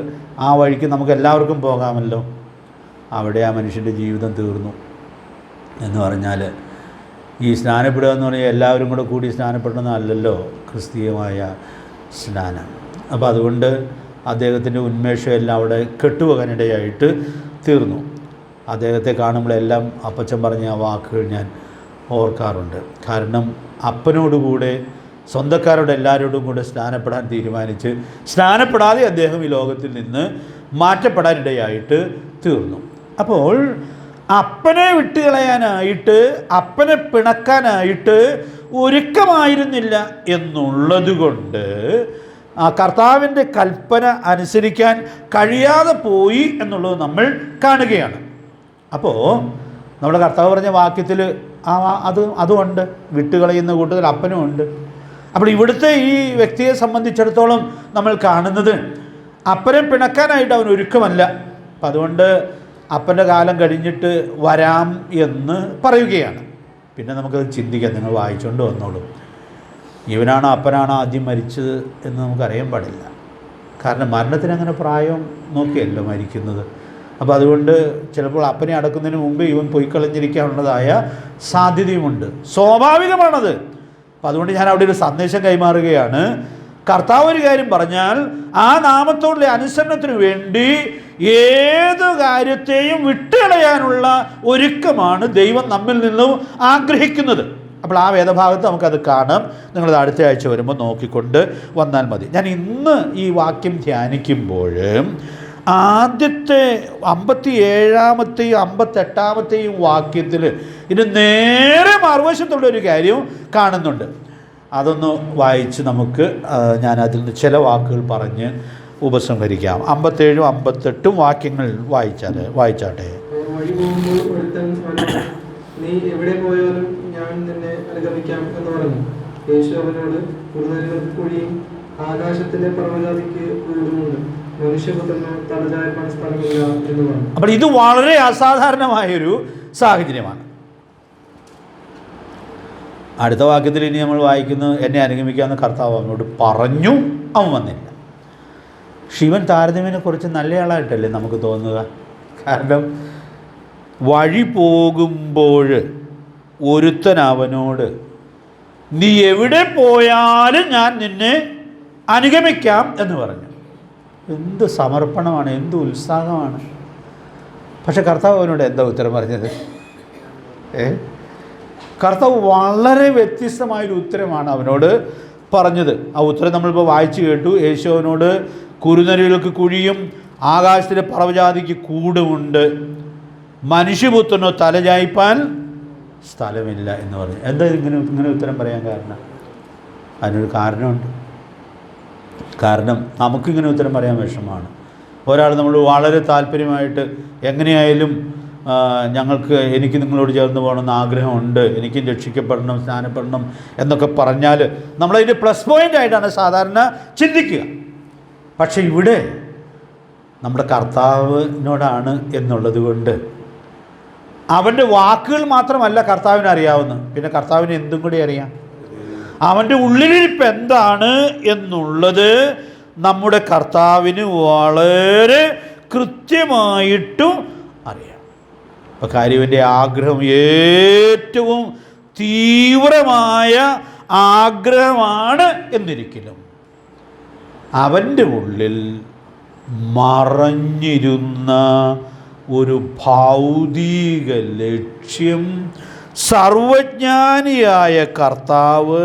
ആ വഴിക്ക് നമുക്കെല്ലാവർക്കും പോകാമല്ലോ. അവിടെ ആ മനുഷ്യൻ്റെ ജീവിതം തീർന്നു. എന്ന് പറഞ്ഞാൽ ഈ സ്നാനപ്പെടുക എന്ന് പറഞ്ഞാൽ എല്ലാവരും കൂടെ കൂടി സ്നാനപ്പെടുന്നതല്ലല്ലോ ക്രിസ്തീയമായ സ്നാനം. അപ്പോൾ അതുകൊണ്ട് അദ്ദേഹത്തിൻ്റെ ഉന്മേഷം എല്ലാം അവിടെ കെട്ടുപോകാനിടയായിട്ട് തീർന്നു. അദ്ദേഹത്തെ കാണുമ്പോഴെല്ലാം അപ്പച്ചൻ പറഞ്ഞ ആ വാക്കുകൾ ഞാൻ ഓർക്കാറുണ്ട്. കാരണം അപ്പനോടുകൂടെ സ്വന്തക്കാരോട് എല്ലാവരോടും കൂടെ സ്നാനപ്പെടാൻ തീരുമാനിച്ച് സ്നാനപ്പെടാതെ അദ്ദേഹം ഈ ലോകത്തിൽ നിന്ന് മാറ്റപ്പെടാനിടയായിട്ട് തീർന്നു. അപ്പോൾ അപ്പനെ വിട്ടുകളയാനായിട്ട്, അപ്പനെ പിണക്കാനായിട്ട് ഒരുക്കമായിരുന്നില്ല എന്നുള്ളത് കൊണ്ട് ആ കർത്താവിൻ്റെ കൽപ്പന അനുസരിക്കാൻ കഴിയാതെ പോയി എന്നുള്ളത് നമ്മൾ കാണുകയാണ്. അപ്പോൾ നമ്മുടെ കർത്താവ് പറഞ്ഞ വാക്യത്തിൽ അതുമുണ്ട്, വിട്ടുകളയുന്ന കൂട്ടത്തിൽ അപ്പനും ഉണ്ട്. അപ്പോൾ ഇവിടുത്തെ ഈ വ്യക്തിയെ സംബന്ധിച്ചിടത്തോളം നമ്മൾ കാണുന്നത് അപ്പനെ പിണക്കാനായിട്ട് അവൻ ഒരുക്കമല്ല. അപ്പം അതുകൊണ്ട് അപ്പൻ്റെ കാലം കഴിഞ്ഞിട്ട് വരാം എന്ന് പറയുകയാണ്. പിന്നെ നമുക്കത് ചിന്തിക്കാം, നിങ്ങൾ വായിച്ചുകൊണ്ട് വന്നോളൂ. ഇവനാണോ അപ്പനാണോ ആദ്യം മരിച്ചത് എന്ന് നമുക്കറിയാൻ പാടില്ല. കാരണം മരണത്തിന് അങ്ങനെ പ്രായം നോക്കിയല്ലോ മരിക്കുന്നത്. അപ്പോൾ അതുകൊണ്ട് ചിലപ്പോൾ അപ്പനെ അടക്കുന്നതിന് മുമ്പ് ഇവൻ പോയി കളഞ്ഞിരിക്കാനുള്ളതായ സാധ്യതയുമുണ്ട്. സ്വാഭാവികമാണത്. അപ്പം അതുകൊണ്ട് ഞാൻ അവിടെ ഒരു സന്ദേശം കൈമാറുകയാണ്. കർത്താവ് ഒരു കാര്യം പറഞ്ഞാൽ ആ നാമത്തോടുള്ള അനുസരണത്തിന് വേണ്ടി ഏത് കാര്യത്തെയും വിട്ടുകളയാനുള്ള ഒരുക്കമാണ് ദൈവം നമ്മിൽ നിന്നും ആഗ്രഹിക്കുന്നത്. അപ്പോൾ ആ വേദഭാഗത്ത് നമുക്കത് കാണാം. നിങ്ങളത് അടുത്ത ആഴ്ച വരുമ്പോൾ നോക്കിക്കൊണ്ട് വന്നാൽ മതി. ഞാൻ ഇന്ന് ഈ വാക്യം ധ്യാനിക്കുമ്പോൾ ആദ്യത്തെ 57-ാമത്തെയും 58-ാമത്തെയും വാക്യത്തിൽ ഇത് നേരെ മറുവശത്തുള്ള ഒരു കാര്യം കാണുന്നുണ്ട്. അതൊന്ന് വായിച്ച് നമുക്ക് ഞാൻ അതിൽ നിന്ന് ചില വാക്കുകൾ പറഞ്ഞ് ഉപസംഹരിക്കാം. 57-ഉം 58-ഉം വാക്യങ്ങൾ വായിച്ചാട്ടെ. വഴി പോകുമ്പോൾ ഒരുത്തൻ അവനോട്, നീ എവിടെ പോയാലും ഞാൻ നിന്നെ അനുഗമിക്കാം എന്ന് പറഞ്ഞു. യേശു അവനോട്, കുറുനരികൾക്ക് കുഴിയും ആകാശത്തിലെ പർവ്വതജാതിക്ക് കൂടുമുണ്ട്, മനുഷ്യപുത്രന് തലചായ്പാൻ സ്ഥലമില്ല എന്ന് പറഞ്ഞു. അപ്പോൾ ഇത് വളരെ അസാധാരണമായൊരു സാഹചര്യമാണ്. അടുത്ത വാക്യത്തിൽ ഇനി നമ്മൾ വായിക്കുന്നത്, എന്നെ അനുഗമിക്കാമെന്ന് കർത്താവ് അവനോട് പറഞ്ഞു, അവൻ വന്നില്ല. ശിവൻ താരതമ്യനെക്കുറിച്ച് നല്ലയാളായിട്ടല്ലേ നമുക്ക് തോന്നുക? കാരണം വഴി പോകുമ്പോൾ ഒരുത്തൻ അവനോട്, നീ എവിടെ പോയാലും ഞാൻ നിന്നെ അനുഗമിക്കാം എന്ന് പറഞ്ഞു. എന്ത് സമർപ്പണമാണ്, എന്ത് ഉത്സാഹമാണ്. പക്ഷെ കർത്താവ് അവനോട് എന്താ ഉത്തരം പറഞ്ഞത്? കർത്താവ് വളരെ വ്യത്യസ്തമായൊരു ഉത്തരമാണ് അവനോട് പറഞ്ഞത്. ആ ഉത്തരം നമ്മളിപ്പോൾ വായിച്ചു കേട്ടു. യേശു അവനോട്, കുറുനരികൾക്ക് കുഴിയും ആകാശത്തിലെ പർവ്വതജാതിക്ക് കൂടുമുണ്ട്, മനുഷ്യപുത്രനോ തലചായ്പാൻ സ്ഥലമില്ല എന്ന് പറഞ്ഞു. എന്താ ഇങ്ങനെ ഉത്തരം പറയാൻ കാരണം? അതിനൊരു കാരണമുണ്ട്. കാരണം നമുക്കിങ്ങനെ ഉത്തരം പറയാൻ വിഷമമാണ്. ഒരാൾ നമ്മൾ വളരെ താല്പര്യമായിട്ട്, എങ്ങനെയായാലും എനിക്ക് നിങ്ങളോട് ചേർന്ന് പോകണമെന്ന് ആഗ്രഹമുണ്ട്, എനിക്കും രക്ഷിക്കപ്പെടണം, സ്നാനപ്പെടണം എന്നൊക്കെ പറഞ്ഞാൽ നമ്മളതിൻ്റെ പ്ലസ് പോയിൻ്റായിട്ടാണ് സാധാരണ ചിന്തിക്കുക. പക്ഷേ ഇവിടെ നമ്മുടെ കർത്താവിനോടാണ് എന്നുള്ളത് കൊണ്ട് അവൻ്റെ വാക്കുകൾ മാത്രമല്ല കർത്താവിന് അറിയാവുന്നത്, പിന്നെ കർത്താവിന് എന്തും കൂടി അറിയാം. അവൻ്റെ ഉള്ളിലിരിപ്പ് എന്താണ് എന്നുള്ളത് നമ്മുടെ കർത്താവിന് വളരെ കൃത്യമായിട്ടും അറിയാം. അപ്പോൾ കാര്യവൻ്റെ ആഗ്രഹം ഏറ്റവും തീവ്രമായ ആഗ്രഹമാണ് എന്നിരിക്കലും അവൻ്റെ ഉള്ളിൽ മറഞ്ഞിരുന്ന ഒരു ഭൗതിക ലക്ഷ്യം സർവജ്ഞാനിയായ കർത്താവ്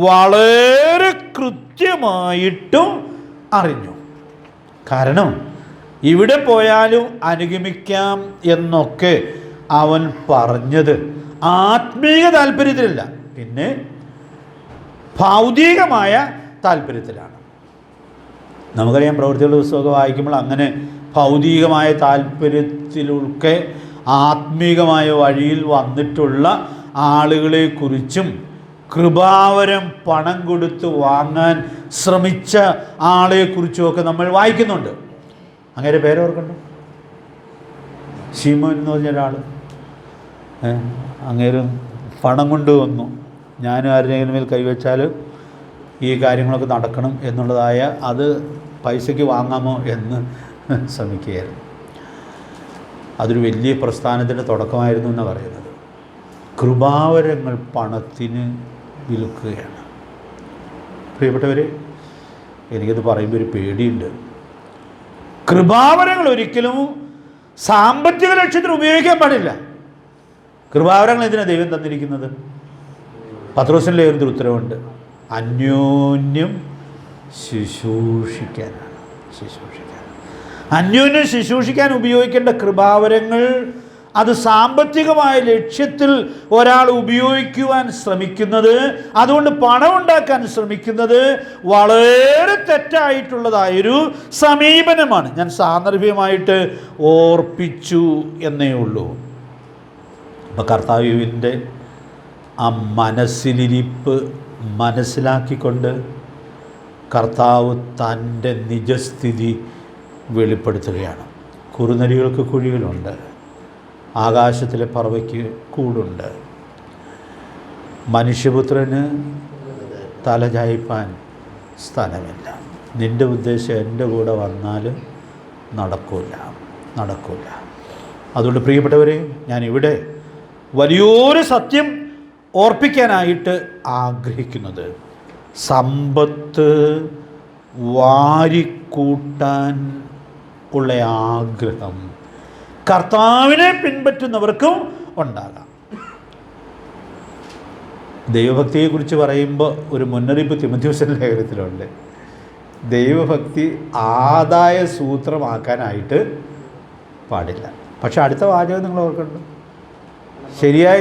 വളരെ കൃത്യമായിട്ടും അറിഞ്ഞു. കാരണം ഇവിടെ പോയാലും അനുഗമിക്കാം എന്നൊക്കെ അവൻ പറഞ്ഞത് ആത്മീയ താല്പര്യത്തിലല്ല, പിന്നെ ഭൗതികമായ താല്പര്യത്തിലാണ്. നമുക്കറിയാം, പ്രവൃത്തികളുടെ പുസ്തകമൊക്കെ വായിക്കുമ്പോൾ അങ്ങനെ ഭൗതികമായ താല്പര്യത്തിലൊക്കെ ആത്മീകമായ വഴിയിൽ വന്നിട്ടുള്ള ആളുകളെക്കുറിച്ചും കൃപാവരം പണം കൊടുത്ത് വാങ്ങാൻ ശ്രമിച്ച ആളെക്കുറിച്ചുമൊക്കെ നമ്മൾ വായിക്കുന്നുണ്ട്. അങ്ങനെ പേരോർക്കുന്നുണ്ടോ? ശീമോൻ എന്ന് പറഞ്ഞൊരാൾ അങ്ങേരും പണം കൊണ്ട് വന്നു, ഞാനും ആരുടെയെങ്കിലും മേൽ കൈവച്ചാൽ ഈ കാര്യങ്ങളൊക്കെ നടക്കണം എന്നുള്ളതായ അത് പൈസയ്ക്ക് വാങ്ങാമോ എന്ന് ശ്രമിക്കുകയായിരുന്നു. അതൊരു വലിയ പ്രസ്ഥാനത്തിൻ്റെ തുടക്കമായിരുന്നു എന്നാണ് പറയുന്നത്. കൃപാവരങ്ങൾ പണത്തിന് വിൽക്കുകയാണ്. പ്രിയപ്പെട്ടവരെ, എനിക്കത് പറയുമ്പോൾ ഒരു പേടിയുണ്ട്. കൃപാവരങ്ങൾ ഒരിക്കലും സാമ്പത്തിക ലക്ഷ്യത്തിന് ഉപയോഗിക്കാൻ പാടില്ല. കൃപാവരങ്ങൾ എന്തിനാണ് ദൈവം തന്നിരിക്കുന്നത്? പത്രോസിൻ്റെ ഒരു ഉത്തരവുണ്ട്, അന്യോന്യം ശുശ്രൂഷിക്കാനാണ്. അന്യോന്യം ശുശ്രൂഷിക്കാൻ ഉപയോഗിക്കേണ്ട കൃപാവരങ്ങൾ അത് സാമ്പത്തികമായ ലക്ഷ്യത്തിൽ ഒരാൾ ഉപയോഗിക്കുവാൻ ശ്രമിക്കുന്നത്, അതുകൊണ്ട് പണം ഉണ്ടാക്കാൻ ശ്രമിക്കുന്നത് വളരെ തെറ്റായിട്ടുള്ളതായൊരു സമീപനമാണ്. ഞാൻ സാന്ദർഭികമായിട്ട് ഓർപ്പിച്ചു എന്നേ ഉള്ളൂ. അപ്പോൾ കർത്താവിൻ്റെ ആ മനസ്സിലിരിപ്പ് മനസ്സിലാക്കിക്കൊണ്ട് കർത്താവ് തൻ്റെ നിജസ്ഥിതി വെളിപ്പെടുത്തുകയാണ്. കുറുനരികൾക്ക് കുഴികളുണ്ട്, ആകാശത്തിലെ പറവയ്ക്ക് കൂടുണ്ട്, മനുഷ്യപുത്രന് തലചായ്പാൻ സ്ഥലമില്ല. നിൻ്റെ ഉദ്ദേശം എൻ്റെ കൂടെ വന്നാൽ നടക്കില്ല. അതുകൊണ്ട് പ്രിയപ്പെട്ടവരെ, ഞാനിവിടെ വലിയൊരു സത്യം ഓർപ്പിക്കാനായിട്ട് ആഗ്രഹിക്കുന്നത്, സമ്പത്ത് വാരിക്കൂട്ടാൻ ഉള്ള ആഗ്രഹം കർത്താവിനെ പിൻപറ്റുന്നവർക്കും ഉണ്ടാകാം. ദൈവഭക്തിയെക്കുറിച്ച് പറയുമ്പോൾ ഒരു മുന്നറിയിപ്പ് തിമോഥെയോസിൻ്റെ ലേഖനത്തിലുണ്ട്. ദൈവഭക്തി ആദായ സൂത്രമാക്കാനായിട്ട് പാടില്ല. പക്ഷെ അടുത്ത വാചകം നിങ്ങൾ ഓർക്കണം, ശരിയായ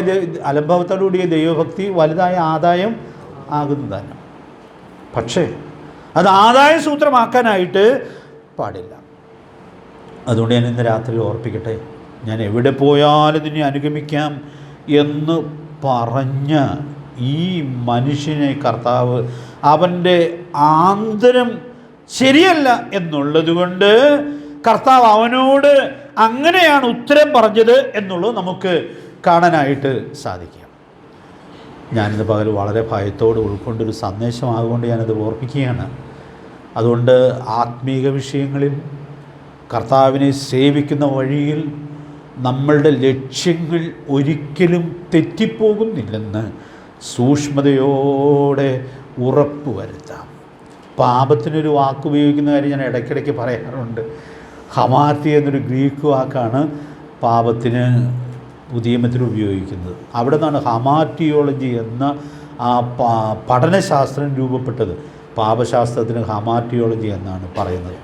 അലംഭാവത്തോടുകൂടിയ ദൈവഭക്തി വലുതായ ആദായം ആകുന്നതാണ്. പക്ഷേ അത് ആദായ സൂത്രമാക്കാനായിട്ട് പാടില്ല. അതുകൊണ്ട് ഞാൻ ഇന്ന് രാത്രി ഓർപ്പിക്കട്ടെ, ഞാൻ എവിടെ പോയാലും നിന്നെ അനുഗമിക്കാം എന്ന് പറഞ്ഞ ഈ മനുഷ്യനെ കർത്താവ് അവൻ്റെ ആന്തരം ശരിയല്ല എന്നുള്ളത് കൊണ്ട് കർത്താവ് അവനോട് അങ്ങനെയാണ് ഉത്തരം പറഞ്ഞത് എന്നുള്ളത് നമുക്ക് കാണാനായിട്ട് സാധിക്കും. ഞാനിത് പകൽ വളരെ ഭയത്തോട് ഉൾക്കൊണ്ടൊരു സന്ദേശമാകൊണ്ട് ഞാനത് ഓർപ്പിക്കുകയാണ്. അതുകൊണ്ട് ആത്മീക വിഷയങ്ങളിൽ കർത്താവിനെ സേവിക്കുന്ന വഴിയിൽ നമ്മളുടെ ലക്ഷ്യങ്ങൾ ഒരിക്കലും തെറ്റിപ്പോകുന്നില്ലെന്ന് സൂക്ഷ്മതയോടെ ഉറപ്പ് വരുത്താം. പാപത്തിനൊരു വാക്ക് ഉപയോഗിക്കുന്ന കാര്യം ഞാൻ ഇടയ്ക്കിടയ്ക്ക് പറയാറുണ്ട്. ഹമാത്തി എന്നൊരു ഗ്രീക്ക് വാക്കാണ് പാപത്തിന് പുതിയ നിയമത്തിൽ ഉപയോഗിക്കുന്നത്. അവിടെ നിന്നാണ് ഹമാറ്റിയോളജി എന്ന ആ പഠനശാസ്ത്രം രൂപപ്പെട്ടത്. പാപശാസ്ത്രത്തിന് ഹമാറ്റിയോളജി എന്നാണ് പറയുന്നത്.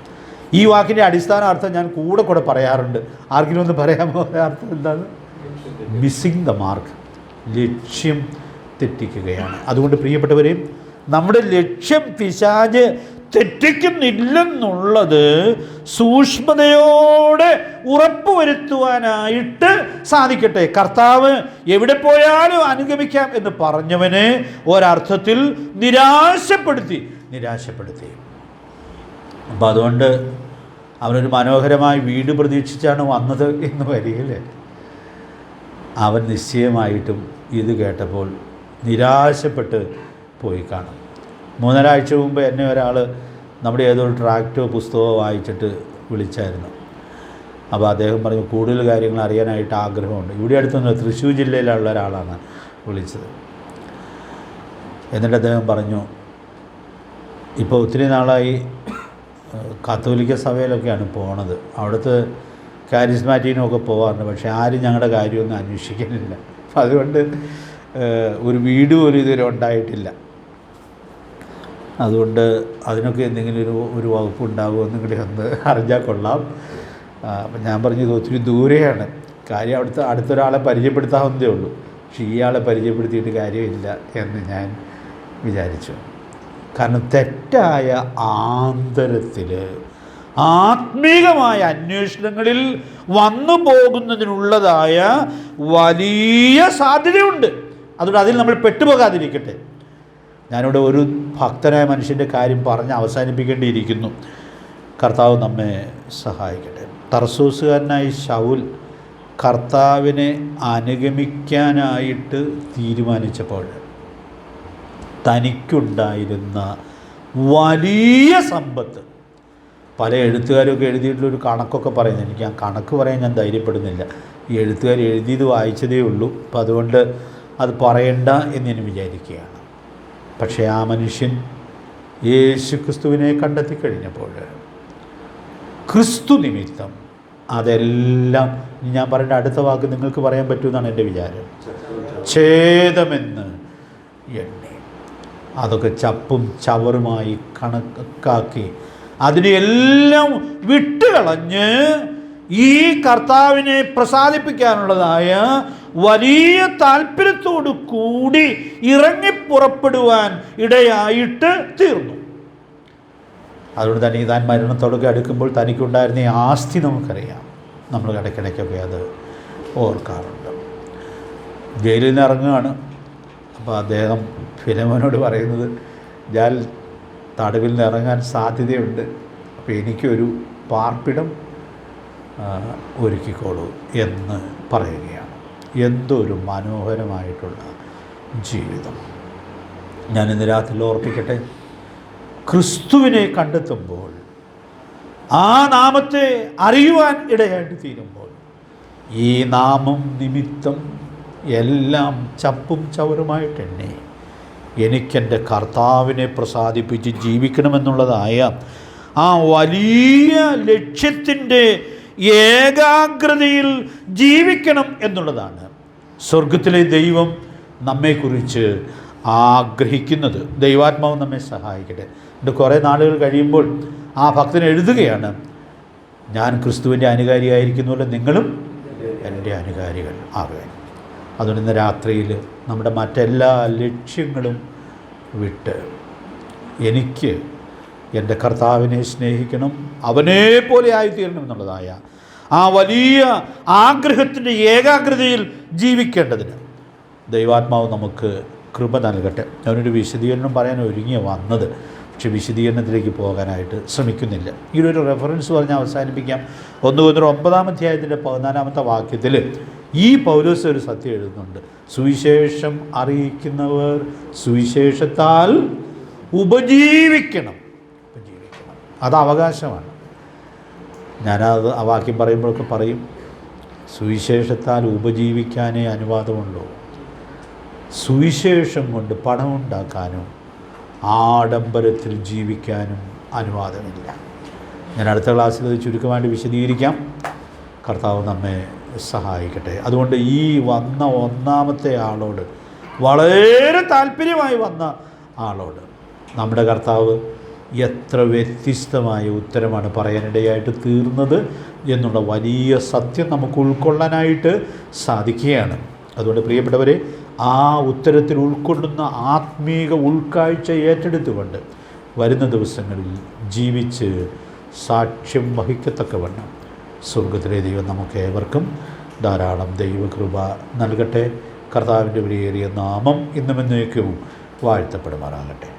ഈ വാക്കിൻ്റെ അടിസ്ഥാന അർത്ഥം ഞാൻ കൂടെ പറയാറുണ്ട്. ആർക്കെങ്കിലും ഒന്ന് പറയാമോ? അർത്ഥം എന്താണ്? മിസ്സിങ് ദ മാർക്ക്, ലക്ഷ്യം തെറ്റിക്കുകയാണ്. അതുകൊണ്ട് പ്രിയപ്പെട്ടവരെ, നമ്മുടെ ലക്ഷ്യം പിശാച് തെറ്റിക്കുന്നില്ലെന്നുള്ളത് സൂക്ഷ്മതയോടെ ഉറപ്പുവരുത്തുവാനായിട്ട് സാധിക്കട്ടെ. കർത്താവ് എവിടെ പോയാലും അനുഗമിക്കാം എന്ന് പറഞ്ഞവനെ ഒരർത്ഥത്തിൽ നിരാശപ്പെടുത്തി. അപ്പം അതുകൊണ്ട് അവനൊരു മനോഹരമായ വീട് പ്രതീക്ഷിച്ചാണ് വന്നത് എന്ന് വരികയില്ലേ, അവൻ നിശ്ചയമായിട്ടും ഇത് കേട്ടപ്പോൾ നിരാശപ്പെട്ട് പോയി കാണും. 3.5 ആഴ്ച മുമ്പ് എന്നെ ഒരാൾ നമ്മുടെ ഏതൊരു ട്രാക്റ്റോ പുസ്തകമോ വായിച്ചിട്ട് വിളിച്ചായിരുന്നു. അപ്പോൾ അദ്ദേഹം പറഞ്ഞു കൂടുതൽ കാര്യങ്ങൾ അറിയാനായിട്ട് ആഗ്രഹമുണ്ട്. ഇവിടെ അടുത്തൊന്ന് തൃശ്ശൂർ ജില്ലയിലുള്ള ഒരാളാണ് വിളിച്ചത്. എന്നിട്ട് അദ്ദേഹം പറഞ്ഞു, ഇപ്പോൾ ഒത്തിരി നാളായി കത്തോലിക്ക സഭയിലൊക്കെയാണ് പോണത്, അവിടുത്തെ കാരിസ്മാറ്റിനൊക്കെ പോകാറുണ്ട്, പക്ഷേ ആരും ഞങ്ങളുടെ കാര്യമൊന്നും അന്വേഷിക്കുന്നില്ല. അപ്പം അതുകൊണ്ട് ഒരു വീട് പോലും ഇതുവരെ ഉണ്ടായിട്ടില്ല. അതുകൊണ്ട് അതിനൊക്കെ എന്തെങ്കിലും ഒരു വകുപ്പ് ഉണ്ടാകുമെന്നും കൂടി ഒന്ന് അറിഞ്ഞാൽ കൊള്ളാം. അപ്പം ഞാൻ പറഞ്ഞത് ഒത്തിരി ദൂരെയാണ് കാര്യം, അടുത്തൊരാളെ പരിചയപ്പെടുത്താവുന്നതേ ഉള്ളൂ, പക്ഷേ ഇയാളെ പരിചയപ്പെടുത്തിയിട്ട് കാര്യമില്ല എന്ന് ഞാൻ വിചാരിച്ചു. കാരണം തെറ്റായ ആന്തരത്തിൽ ആത്മീകമായ അന്വേഷണങ്ങളിൽ വന്നു പോകുന്നതിനുള്ളതായ വലിയ സാധ്യതയുണ്ട്. അതുകൊണ്ട് അതിൽ നമ്മൾ പെട്ടുപോകാതിരിക്കട്ടെ. ഞാനിവിടെ ഒരു ഭക്തനായ മനുഷ്യൻ്റെ കാര്യം പറഞ്ഞ് അവസാനിപ്പിക്കേണ്ടിയിരിക്കുന്നു. കർത്താവ് നമ്മെ സഹായിക്കട്ടെ. തർസൂസുകാരനായ ശൗൽ കർത്താവിനെ അനുഗമിക്കാനായിട്ട് തീരുമാനിച്ചപ്പോൾ തനിക്കുണ്ടായിരുന്ന വലിയ സമ്പത്ത്, പല എഴുത്തുകാരൊക്കെ എഴുതിയിട്ടുള്ളൊരു കണക്കൊക്കെ പറയുന്നത്, എനിക്ക് ആ കണക്ക് പറയാൻ ഞാൻ ധൈര്യപ്പെടുന്നില്ല. ഈ എഴുത്തുകാർ എഴുതിയത് വായിച്ചതേ ഉള്ളൂ, അപ്പം അതുകൊണ്ട് അത് പറയണ്ട എന്ന് ഞാൻ വിചാരിക്കുകയാണ്. പക്ഷേ ആ മനുഷ്യൻ യേശു ക്രിസ്തുവിനെ കണ്ടെത്തി കഴിഞ്ഞപ്പോൾ ക്രിസ്തു നിമിത്തം അതെല്ലാം, ഞാൻ പറയേണ്ട അടുത്ത വാക്ക് നിങ്ങൾക്ക് പറയാൻ പറ്റുമെന്നാണ് എൻ്റെ വിചാരം, ഛേദമെന്ന് എണ്ണി അതൊക്കെ ചപ്പും ചവറുമായി കണക്കാക്കി അതിനെയെല്ലാം വിട്ടുകളഞ്ഞ് ഈ കർത്താവിനെ പ്രസാദിപ്പിക്കാനുള്ളതായ വലിയ താല്പര്യത്തോടു കൂടി ഇറങ്ങിപ്പുറപ്പെടുവാൻ ഇടയായിട്ട് തീർന്നു. അതുകൊണ്ട് തന്നെ താൻ മരണത്തോടൊക്കെ അടുക്കുമ്പോൾ തനിക്കുണ്ടായിരുന്ന ഈ ആസ്തി നമുക്കറിയാം. നമ്മൾ ഇടയ്ക്കിടയ്ക്കൊക്കെ അത് ഓർക്കാറുണ്ട്. ജയിലിൽ നിന്ന് ഇറങ്ങുകയാണ്. അപ്പോൾ അദ്ദേഹം ഫിലമോനോട് പറയുന്നത്, ഞാൻ തടവിൽ നിന്ന് ഇറങ്ങാൻ സാധ്യതയുണ്ട്, അപ്പോൾ എനിക്കൊരു പാർപ്പിടം ഒരുക്കിക്കോളൂ എന്ന് പറയുകയാണ്. എന്തൊരു മനോഹരമായിട്ടുള്ള ജീവിതം. ഞാൻ ഇന്ന് രാത്രി ഓർപ്പിക്കട്ടെ, ക്രിസ്തുവിനെ കണ്ടെത്തുമ്പോൾ, ആ നാമത്തെ അറിയുവാൻ ഇടയായിട്ട് തീരുമ്പോൾ, ഈ നാമം നിമിത്തം എല്ലാം ചപ്പും ചവറുമായിട്ടെന്നെ എനിക്കെൻ്റെ കർത്താവിനെ പ്രസാദിപ്പിച്ച് ജീവിക്കണമെന്നുള്ളതായ ആ വലിയ ലക്ഷ്യത്തിൻ്റെ ഏകാഗ്രതയിൽ ജീവിക്കണം എന്നുള്ളതാണ് സ്വർഗത്തിലെ ദൈവം നമ്മെക്കുറിച്ച് ആഗ്രഹിക്കുന്നത്. ദൈവാത്മാവ് നമ്മെ സഹായിക്കട്ടെ. ഇത് കുറേ നാളുകൾ കഴിയുമ്പോൾ ആ ഭക്തൻ എഴുതുകയാണ്, ഞാൻ ക്രിസ്തുവിൻ്റെ അനുകാരിയായിരിക്കുന്നുവല്ലോ, നിങ്ങളും എൻ്റെ അനുകാരികൾ ആകുവാൻ. അതുകൊണ്ട് ഇന്ന് രാത്രിയിൽ നമ്മുടെ മറ്റെല്ലാ ലക്ഷ്യങ്ങളും വിട്ട് എനിക്ക് എൻ്റെ കർത്താവിനെ സ്നേഹിക്കണം, അവനെ പോലെ ആയിത്തീരണം എന്നുള്ളതായ ആ വലിയ ആഗ്രഹത്തിൻ്റെ ഏകാഗ്രതയിൽ ജീവിക്കേണ്ടതിന് ദൈവാത്മാവ് നമുക്ക് കൃപ നൽകട്ടെ. ഞാനൊരു വിശദീകരണം പറയാൻ ഒരുങ്ങിയ വന്നത്, പക്ഷെ വിശദീകരണത്തിലേക്ക് പോകാനായിട്ട് ശ്രമിക്കുന്നില്ല. ഈ ഒരു റെഫറൻസ് പറഞ്ഞ് അവസാനിപ്പിക്കാം. 1 Corinthians 9 അധ്യായത്തിൻ്റെ 14 വാക്യത്തിൽ ഈ പൗലോസ് ഒരു സത്യം എഴുതുന്നുണ്ട്, സുവിശേഷം അറിയിക്കുന്നവർ സുവിശേഷത്താൽ ഉപജീവിക്കണം. അത് അവകാശമാണ്. ഞാനത് ആ വാക്യം പറയുമ്പോഴൊക്കെ പറയും, സുവിശേഷത്താൽ ഉപജീവിക്കാനേ അനുവാദമുള്ളൂ. സുവിശേഷം കൊണ്ട് പണമുണ്ടാക്കാനും ആഡംബരത്തിൽ ജീവിക്കാനും അനുവാദമില്ല. ഞാൻ അടുത്ത ക്ലാസ്സിൽ അത് ചുരുക്കമായിട്ട് വിശദീകരിക്കാം. കർത്താവ് നമ്മെ സഹായിക്കട്ടെ. അതുകൊണ്ട് ഈ വന്ന ഒന്നാമത്തെ ആളോട്, വളരെ താല്പര്യമായി വന്ന ആളോട് നമ്മുടെ കർത്താവ് എത്ര വ്യത്യസ്തമായ ഉത്തരമാണ് പറയാനിടയായിട്ട് തീർന്നത് എന്നുള്ള വലിയ സത്യം നമുക്ക് ഉൾക്കൊള്ളാനായിട്ട് സാധിക്കുകയാണ്. അതുകൊണ്ട് പ്രിയപ്പെട്ടവരെ, ആ ഉത്തരത്തിൽ ഉൾക്കൊള്ളുന്ന ആത്മീക ഉൾക്കാഴ്ച ഏറ്റെടുത്തുകൊണ്ട് വരുന്ന ദിവസങ്ങളിൽ ജീവിച്ച് സാക്ഷ്യം വഹിക്കത്തക്കവണ്ണം സ്വർഗത്തിലെ ദൈവം നമുക്ക് ഏവർക്കും ധാരാളം ദൈവകൃപ നൽകട്ടെ. കർത്താവിൻ്റെ വിലയേറിയ നാമം ഇന്നും എന്നേക്കും വാഴ്ത്തപ്പെടുമാറാകട്ടെ.